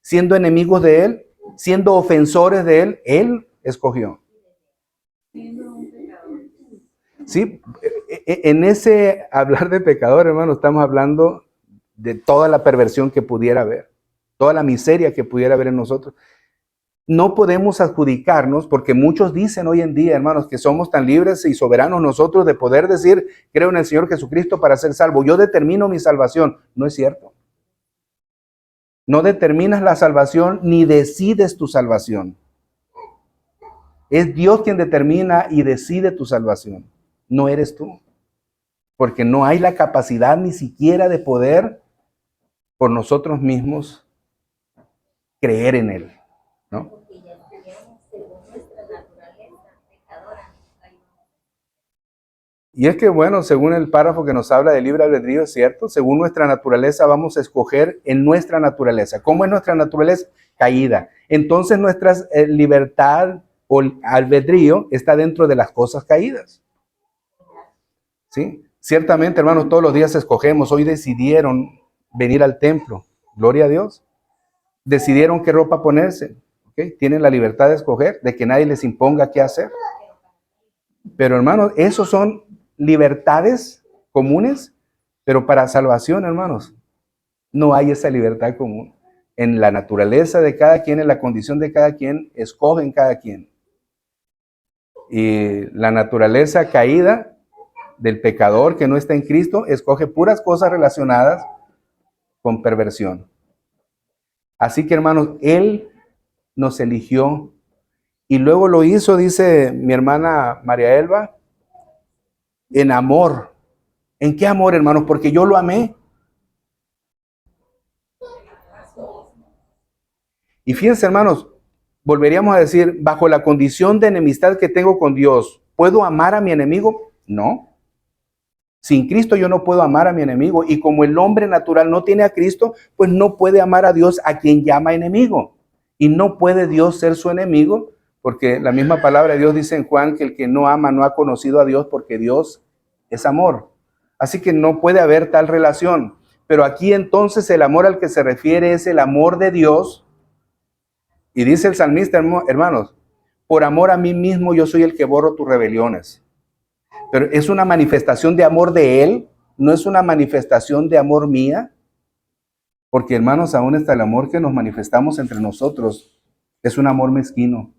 siendo enemigos de Él, siendo ofensores de Él. Él escogió. Sí, en ese hablar de pecador, hermano, estamos hablando de toda la perversión que pudiera haber, toda la miseria que pudiera haber en nosotros. No podemos adjudicarnos, porque muchos dicen hoy en día, hermanos, que somos tan libres y soberanos nosotros de poder decir, creo en el Señor Jesucristo para ser salvo. Yo determino mi salvación. No es cierto. No determinas la salvación ni decides tu salvación. Es Dios quien determina y decide tu salvación. No eres tú. Porque no hay la capacidad ni siquiera de poder por nosotros mismos creer en Él, ¿no? Porque ya teníamos según nuestra naturaleza pecadora. Y es que, bueno, según el párrafo que nos habla de libre albedrío, es cierto, según nuestra naturaleza vamos a escoger en nuestra naturaleza. ¿Cómo es nuestra naturaleza? Caída. Entonces nuestra libertad o albedrío está dentro de las cosas caídas. ¿Sí? Ciertamente, hermanos, todos los días escogemos. Hoy decidieron venir al templo. Gloria a Dios. Decidieron qué ropa ponerse. ¿Okay? Tienen la libertad de escoger, de que nadie les imponga qué hacer. Pero, hermanos, esos son libertades comunes, pero para salvación, hermanos, no hay esa libertad común. En la naturaleza de cada quien, en la condición de cada quien, escogen cada quien. Y la naturaleza caída del pecador que no está en Cristo, escoge puras cosas relacionadas con perversión. Así que, hermanos, Él nos eligió y luego lo hizo, dice mi hermana María Elba, en amor. ¿En qué amor, hermanos? Porque yo lo amé. Y fíjense, hermanos, volveríamos a decir, bajo la condición de enemistad que tengo con Dios, ¿puedo amar a mi enemigo? No. Sin Cristo yo no puedo amar a mi enemigo. Y como el hombre natural no tiene a Cristo, pues no puede amar a Dios a quien llama enemigo. Y no puede Dios ser su enemigo, porque la misma palabra de Dios dice en Juan que el que no ama no ha conocido a Dios, porque Dios es amor. Así que no puede haber tal relación. Pero aquí entonces el amor al que se refiere es el amor de Dios. Y dice el salmista, hermanos, por amor a mí mismo yo soy el que borro tus rebeliones. Pero es una manifestación de amor de Él, no es una manifestación de amor mía. Porque, hermanos, aún hasta el amor que nos manifestamos entre nosotros es un amor mezquino.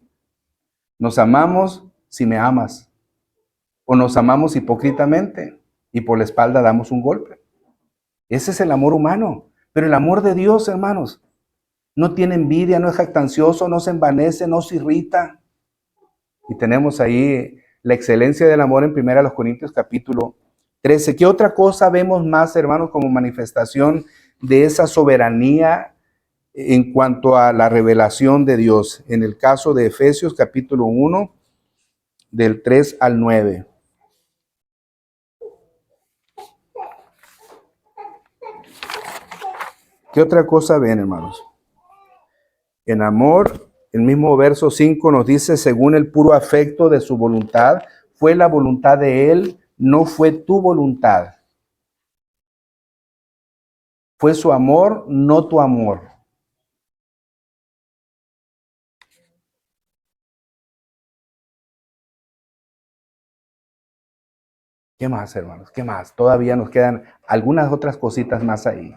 Nos amamos si me amas. O nos amamos hipócritamente y por la espalda damos un golpe. Ese es el amor humano. Pero el amor de Dios, hermanos, no tiene envidia, no es jactancioso, no se envanece, no se irrita. Y tenemos ahí la excelencia del amor en 1 Corintios capítulo 13. ¿Qué otra cosa vemos más, hermanos, como manifestación de esa soberanía en cuanto a la revelación de Dios? En el caso de Efesios capítulo 1, del 3 al 9. ¿Qué otra cosa ven, hermanos? En amor, el mismo verso 5 nos dice, según el puro afecto de su voluntad, fue la voluntad de Él, no fue tu voluntad. Fue su amor, no tu amor. ¿Qué más, hermanos? ¿Qué más? Todavía nos quedan algunas otras cositas más ahí.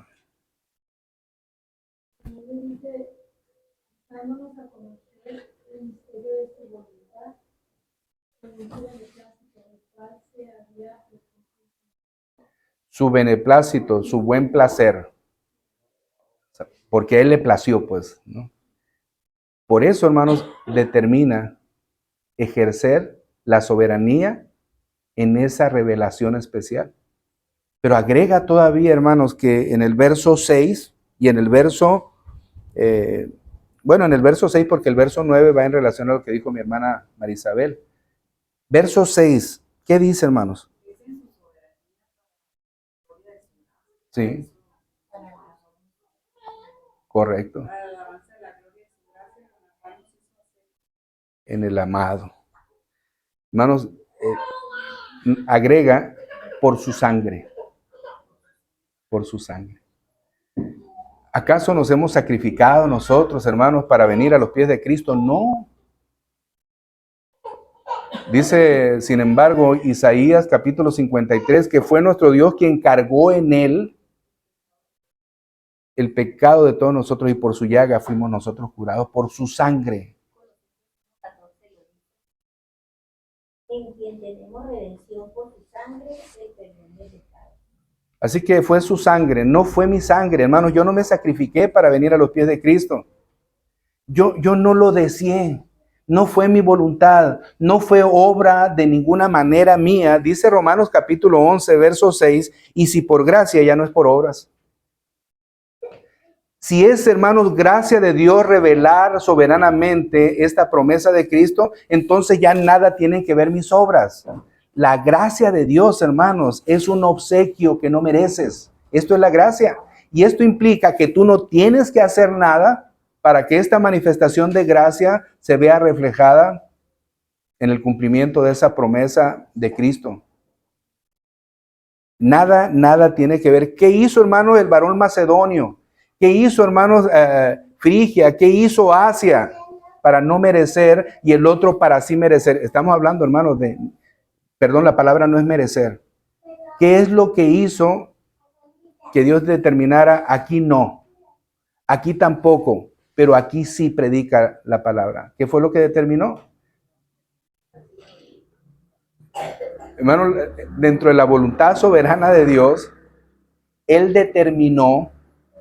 Dándonos a conocer el misterio de su voluntad, según su beneplácito, el cual se había Su beneplácito, su buen placer. Porque a Él le plació, pues, ¿no? Por eso, hermanos, determina ejercer la soberanía en esa revelación especial. Pero agrega todavía, hermanos, que en el verso 6 y en el verso bueno, en el verso 6, porque el verso 9 va en relación a lo que dijo mi hermana Marisabel. Verso 6, ¿qué dice, hermanos? Sí, correcto. En el amado. Hermanos, agrega por su sangre. Por su sangre. ¿Acaso nos hemos sacrificado nosotros, hermanos, para venir a los pies de Cristo? No. Dice, sin embargo, Isaías capítulo 53, que fue nuestro Dios quien cargó en él el pecado de todos nosotros y por su llaga fuimos nosotros curados, por su sangre. En quien tenemos redención por su sangre, el perdón de pecado. Así que fue su sangre, no fue mi sangre, hermanos. Yo no me sacrifiqué para venir a los pies de Cristo. Yo no lo deseé. No fue mi voluntad, no fue obra de ninguna manera mía. Dice Romanos capítulo 11, verso 6, y si por gracia ya no es por obras. Si es, hermanos, gracia de Dios revelar soberanamente esta promesa de Cristo, entonces ya nada tienen que ver mis obras. La gracia de Dios, hermanos, es un obsequio que no mereces. Esto es la gracia. Y esto implica que tú no tienes que hacer nada para que esta manifestación de gracia se vea reflejada en el cumplimiento de esa promesa de Cristo. Nada tiene que ver. ¿Qué hizo, hermano, el varón macedonio? ¿Qué hizo, hermanos, Frigia? ¿Qué hizo Asia para no merecer y el otro para sí merecer? Estamos hablando, hermanos, perdón, la palabra no es merecer. ¿Qué es lo que hizo que Dios determinara? Aquí no, aquí tampoco, pero aquí sí predica la palabra. ¿Qué fue lo que determinó? Hermano, dentro de la voluntad soberana de Dios, Él determinó,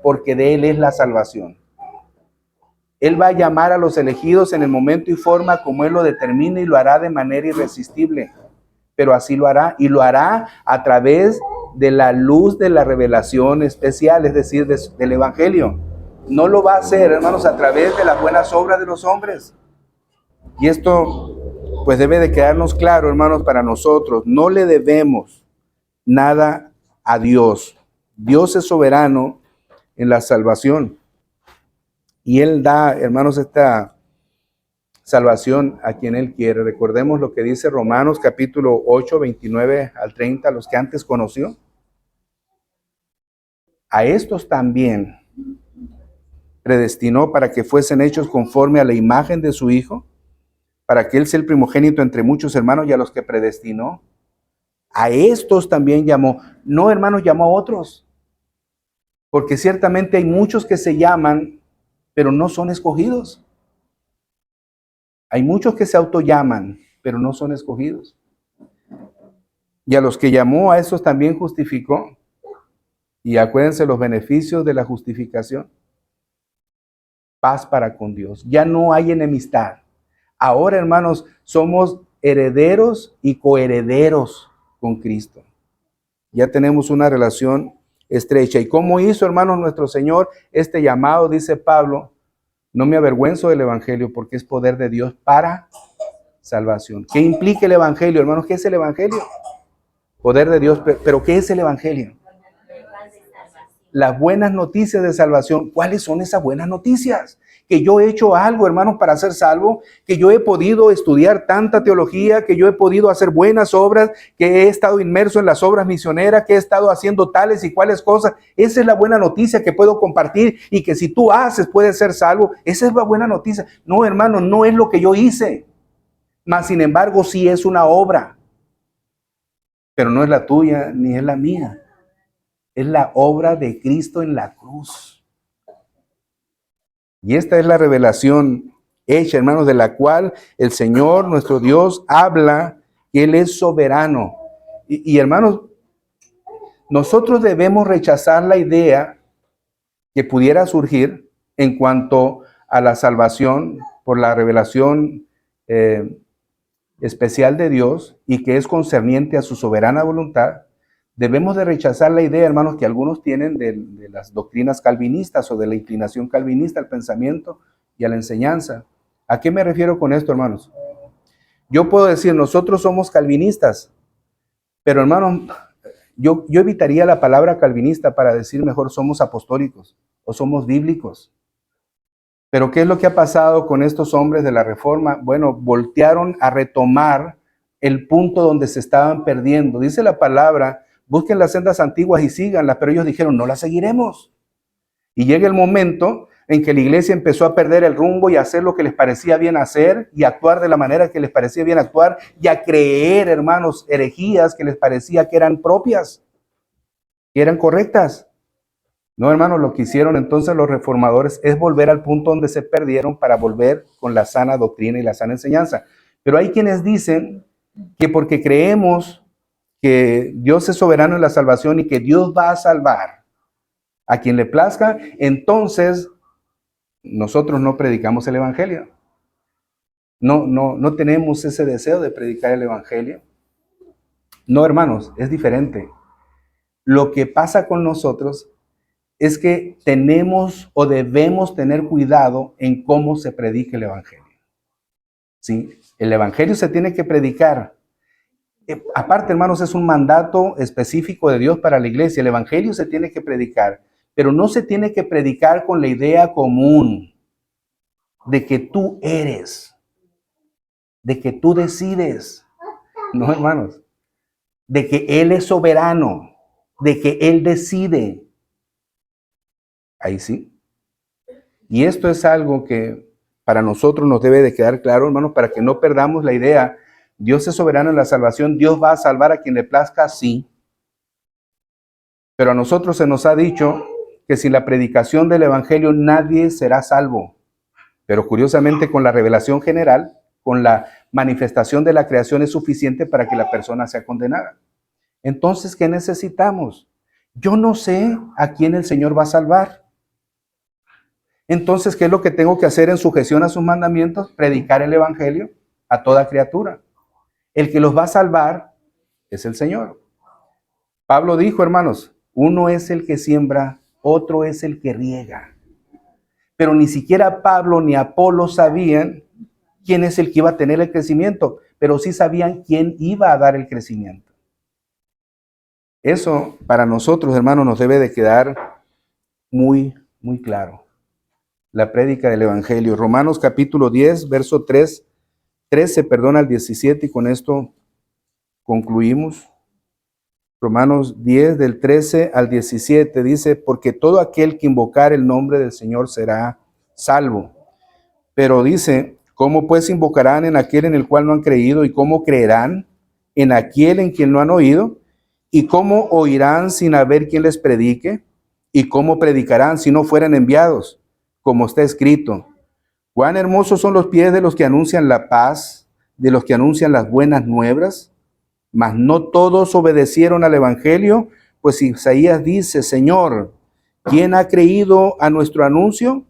porque de Él es la salvación. Él va a llamar a los elegidos en el momento y forma como Él lo determine y lo hará de manera irresistible. Pero así lo hará, y lo hará a través de la luz de la revelación especial, es decir, del Evangelio. No lo va a hacer, hermanos, a través de las buenas obras de los hombres. Y esto, pues, debe de quedarnos claro, hermanos, para nosotros. No le debemos nada a Dios. Dios es soberano en la salvación. Y Él da, hermanos, esta salvación a quien Él quiere. Recordemos lo que dice Romanos capítulo 8, 29 al 30, los que antes conoció. A estos también predestinó para que fuesen hechos conforme a la imagen de su Hijo, para que Él sea el primogénito entre muchos hermanos, y a los que predestinó, a estos también llamó. No, hermanos, llamó a otros. Porque ciertamente hay muchos que se llaman, pero no son escogidos. Hay muchos que se autollaman, pero no son escogidos. Y a los que llamó, a esos también justificó. Y acuérdense los beneficios de la justificación. Paz para con Dios. Ya no hay enemistad. Ahora, hermanos, somos herederos y coherederos con Cristo. Ya tenemos una relación estrecha. ¿Y cómo hizo, hermanos, nuestro Señor este llamado? Dice Pablo, no me avergüenzo del Evangelio porque es poder de Dios para salvación. ¿Qué implica el Evangelio, hermanos? ¿Qué es el Evangelio? Poder de Dios, pero ¿qué es el Evangelio? Las buenas noticias de salvación. ¿Cuáles son esas buenas noticias? Que yo he hecho algo, hermanos, para ser salvo, que yo he podido estudiar tanta teología, que yo he podido hacer buenas obras, que he estado inmerso en las obras misioneras, que he estado haciendo tales y cuales cosas. Esa es la buena noticia que puedo compartir, y que si tú haces puedes ser salvo. Esa es la buena noticia. No, hermano, no es lo que yo hice, mas sin embargo sí es una obra, pero no es la tuya ni es la mía. Es la obra de Cristo en la cruz. Y esta es la revelación hecha, hermanos, de la cual el Señor, nuestro Dios, habla que Él es soberano. Y hermanos, nosotros debemos rechazar la idea que pudiera surgir en cuanto a la salvación por la revelación especial de Dios y que es concerniente a su soberana voluntad. Debemos de rechazar la idea, hermanos, que algunos tienen de las doctrinas calvinistas o de la inclinación calvinista al pensamiento, y a la enseñanza. ¿A qué me refiero con esto, hermanos? Yo puedo decir, nosotros somos calvinistas, pero hermanos, yo evitaría la palabra calvinista para decir mejor somos apostólicos o somos bíblicos. Pero ¿qué es lo que ha pasado con estos hombres de la Reforma? Bueno, voltearon a retomar el punto donde se estaban perdiendo. Dice la palabra, busquen las sendas antiguas y síganlas, pero ellos dijeron, no las seguiremos. Y llega el momento en que la iglesia empezó a perder el rumbo y a hacer lo que les parecía bien hacer y actuar de la manera que les parecía bien actuar y a creer, hermanos, herejías que les parecía que eran propias, que eran correctas. No, hermanos, lo que hicieron entonces los reformadores es volver al punto donde se perdieron para volver con la sana doctrina y la sana enseñanza. Pero hay quienes dicen que porque creemos que Dios es soberano en la salvación y que Dios va a salvar a quien le plazca, entonces nosotros no predicamos el evangelio. No tenemos ese deseo de predicar el evangelio. No, hermanos, es diferente. Lo que pasa con nosotros es que tenemos o debemos tener cuidado en cómo se predica el evangelio. ¿Sí? El evangelio se tiene que predicar. Aparte, hermanos, es un mandato específico de Dios para la iglesia. El evangelio se tiene que predicar, pero no se tiene que predicar con la idea común de que tú eres, de que tú decides. No, hermanos, de que Él es soberano, de que Él decide. Ahí sí. Y esto es algo que para nosotros nos debe de quedar claro, hermanos, para que no perdamos la idea. Dios es soberano en la salvación. Dios va a salvar a quien le plazca, sí. Pero a nosotros se nos ha dicho que sin la predicación del evangelio nadie será salvo. Pero curiosamente con la revelación general, con la manifestación de la creación es suficiente para que la persona sea condenada. Entonces, ¿qué necesitamos? Yo no sé a quién el Señor va a salvar. Entonces, ¿qué es lo que tengo que hacer en sujeción a sus mandamientos? Predicar el evangelio a toda criatura. El que los va a salvar es el Señor. Pablo dijo, hermanos, uno es el que siembra, otro es el que riega. Pero ni siquiera Pablo ni Apolo sabían quién es el que iba a tener el crecimiento, pero sí sabían quién iba a dar el crecimiento. Eso para nosotros, hermanos, nos debe de quedar muy, muy claro. La prédica del Evangelio. Romanos capítulo 10, verso 13 al 17, y con esto concluimos. Romanos 10, del 13 al 17, dice, porque todo aquel que invocar el nombre del Señor será salvo. Pero dice, ¿cómo pues invocarán en aquel en el cual no han creído? ¿Y cómo creerán en aquel en quien no han oído? ¿Y cómo oirán sin haber quien les predique? ¿Y cómo predicarán si no fueran enviados? Como está escrito, cuán hermosos son los pies de los que anuncian la paz, de los que anuncian las buenas nuevas. Mas no todos obedecieron al evangelio, pues Isaías dice, Señor, ¿quién ha creído a nuestro anuncio?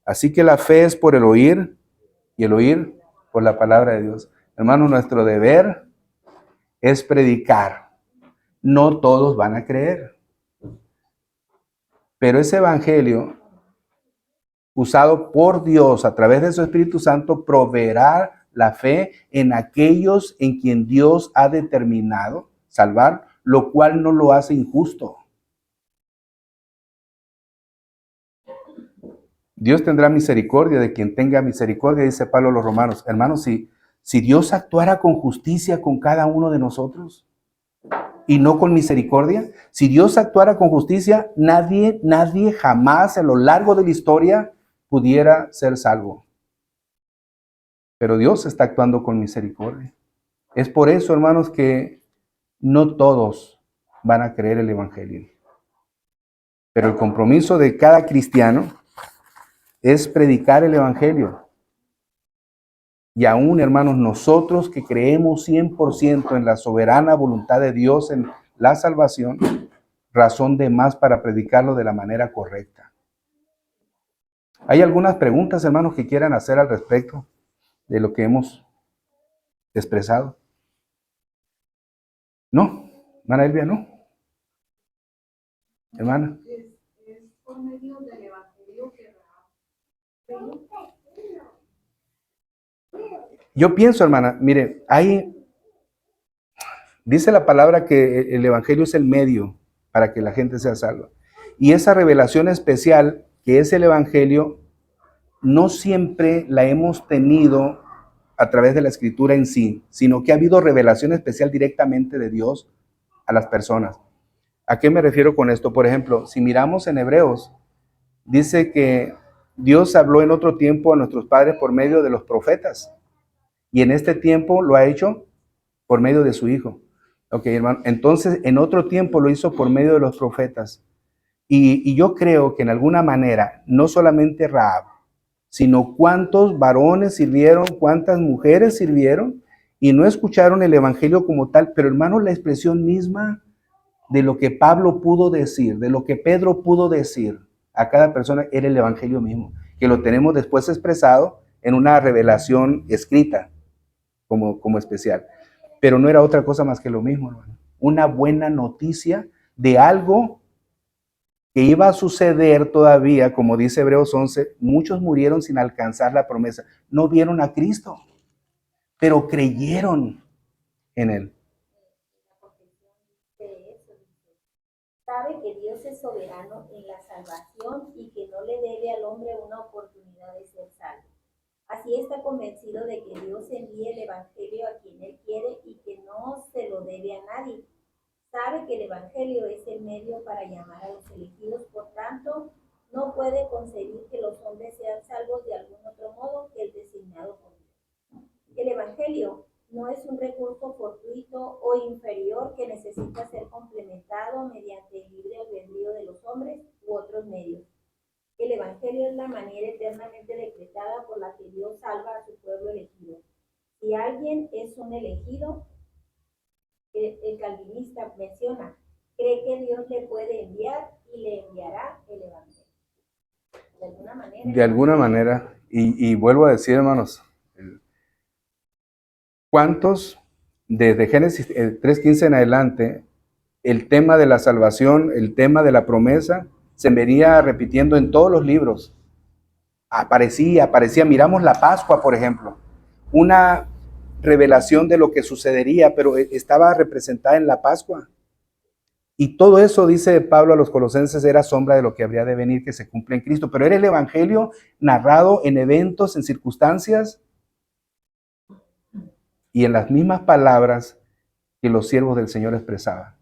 Así que la fe es por el oír, y el oír por la palabra de Dios. Hermano, nuestro deber es predicar. No todos van a creer. Pero ese evangelio, usado por Dios a través de su Espíritu Santo, proveerá la fe en aquellos en quien Dios ha determinado salvar, lo cual no lo hace injusto. Dios tendrá misericordia de quien tenga misericordia, dice Pablo a los romanos. Hermanos, si Dios actuara con justicia con cada uno de nosotros y no con misericordia, si Dios actuara con justicia, nadie jamás a lo largo de la historia pudiera ser salvo. Pero Dios está actuando con misericordia. Es por eso, hermanos, que no todos van a creer el evangelio. Pero el compromiso de cada cristiano es predicar el evangelio. Y aún, hermanos, nosotros que creemos 100% en la soberana voluntad de Dios en la salvación, razón de más para predicarlo de la manera correcta. ¿Hay algunas preguntas, hermanos, que quieran hacer al respecto de lo que hemos expresado? ¿No? Hermana Elvia, ¿no? Hermana. Es por medio del evangelio que Rahab Yo pienso, hermana, mire, dice la palabra que el evangelio es el medio para que la gente sea salva. Y esa revelación especial que es el evangelio, no siempre la hemos tenido a través de la escritura en sí, sino que ha habido revelación especial directamente de Dios a las personas. ¿A qué me refiero con esto? Por ejemplo, si miramos en Hebreos, dice que Dios habló en otro tiempo a nuestros padres por medio de los profetas, y en este tiempo lo ha hecho por medio de su Hijo. Ok, hermano, entonces en otro tiempo lo hizo por medio de los profetas. Y yo creo que en alguna manera, no solamente Rahab, sino cuántos varones sirvieron, cuántas mujeres sirvieron y no escucharon el evangelio como tal, pero hermano, la expresión misma de lo que Pablo pudo decir, de lo que Pedro pudo decir a cada persona era el evangelio mismo, que lo tenemos después expresado en una revelación escrita como especial. Pero no era otra cosa más que lo mismo, hermano. Una buena noticia de algo que iba a suceder todavía, como dice Hebreos 11, muchos murieron sin alcanzar la promesa. No vieron a Cristo, pero creyeron en Él. Sabe que Dios es soberano en la salvación y que no le debe al hombre una oportunidad de ser salvo. Así está convencido de que Dios envía el evangelio a quien Él quiere y que no se lo debe a nadie. Sabe que el evangelio es el medio para llamar a los elegidos, por tanto, no puede concebir que los hombres sean salvos de algún otro modo que el designado por Dios. El evangelio no es un recurso fortuito o inferior que necesita ser complementado mediante el libre albedrío de los hombres u otros medios. El evangelio es la manera eternamente decretada por la que Dios salva a su pueblo elegido. Si alguien es un elegido, el calvinista menciona, cree que Dios le puede enviar y le enviará el evangelio. De alguna manera. De alguna manera, y vuelvo a decir, hermanos, ¿cuántos desde Génesis 3:15 en adelante, el tema de la salvación, el tema de la promesa, se venía repitiendo en todos los libros? Aparecía. Miramos la Pascua, por ejemplo, una revelación de lo que sucedería, pero estaba representada en la Pascua. Y todo eso, dice Pablo a los Colosenses, era sombra de lo que habría de venir, que se cumple en Cristo. Pero era el evangelio narrado en eventos, en circunstancias y en las mismas palabras que los siervos del Señor expresaban.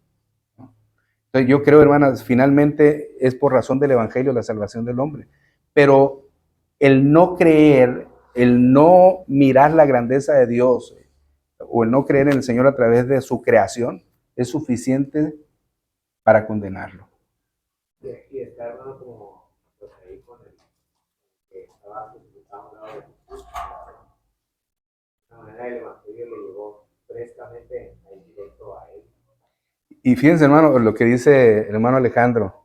Entonces yo creo, hermanas, finalmente es por razón del evangelio la salvación del hombre. Pero el no creer, el no mirar la grandeza de Dios o el no creer en el Señor a través de su creación es suficiente para condenarlo. Y está, hermano, como pues ahí con el que estaba crucificado a un lado de Jesús. De una manera el evangelio le llegó frescamente ahí directo a él. Y fíjense, hermano, lo que dice el hermano Alejandro.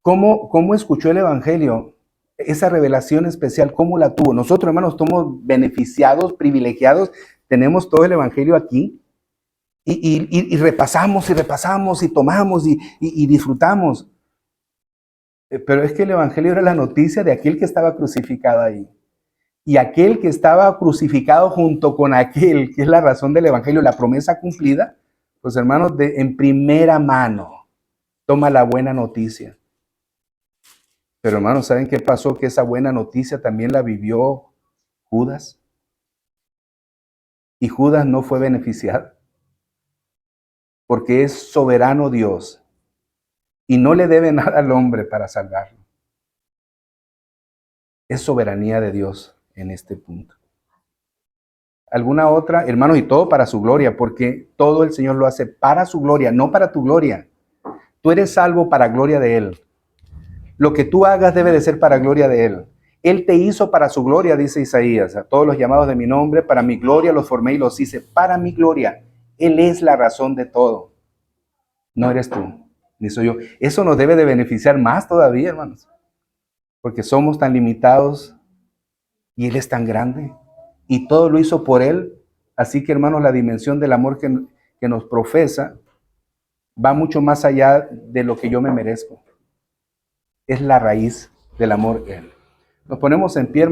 ¿Cómo escuchó el evangelio? Esa revelación especial, ¿cómo la tuvo? Nosotros, hermanos, somos beneficiados, privilegiados, tenemos todo el evangelio aquí y repasamos y tomamos y disfrutamos. Pero es que el evangelio era la noticia de aquel que estaba crucificado ahí. Y aquel que estaba crucificado junto con aquel, que es la razón del evangelio, la promesa cumplida, pues hermanos, en primera mano, toma la buena noticia. Pero hermanos, ¿saben qué pasó? Que esa buena noticia también la vivió Judas. Y Judas no fue beneficiado. Porque es soberano Dios. Y no le debe nada al hombre para salvarlo. Es soberanía de Dios en este punto. ¿Alguna otra? Hermanos, y todo para su gloria, porque todo el Señor lo hace para su gloria, no para tu gloria. Tú eres salvo para gloria de Él. Lo que tú hagas debe de ser para gloria de Él. Él te hizo para su gloria, dice Isaías. A todos los llamados de mi nombre, para mi gloria los formé y los hice. Para mi gloria. Él es la razón de todo. No eres tú, ni soy yo. Eso nos debe de beneficiar más todavía, hermanos. Porque somos tan limitados y Él es tan grande. Y todo lo hizo por Él. Así que, hermanos, la dimensión del amor que nos profesa va mucho más allá de lo que yo me merezco. Es la raíz del amor Él. Nos ponemos en pie.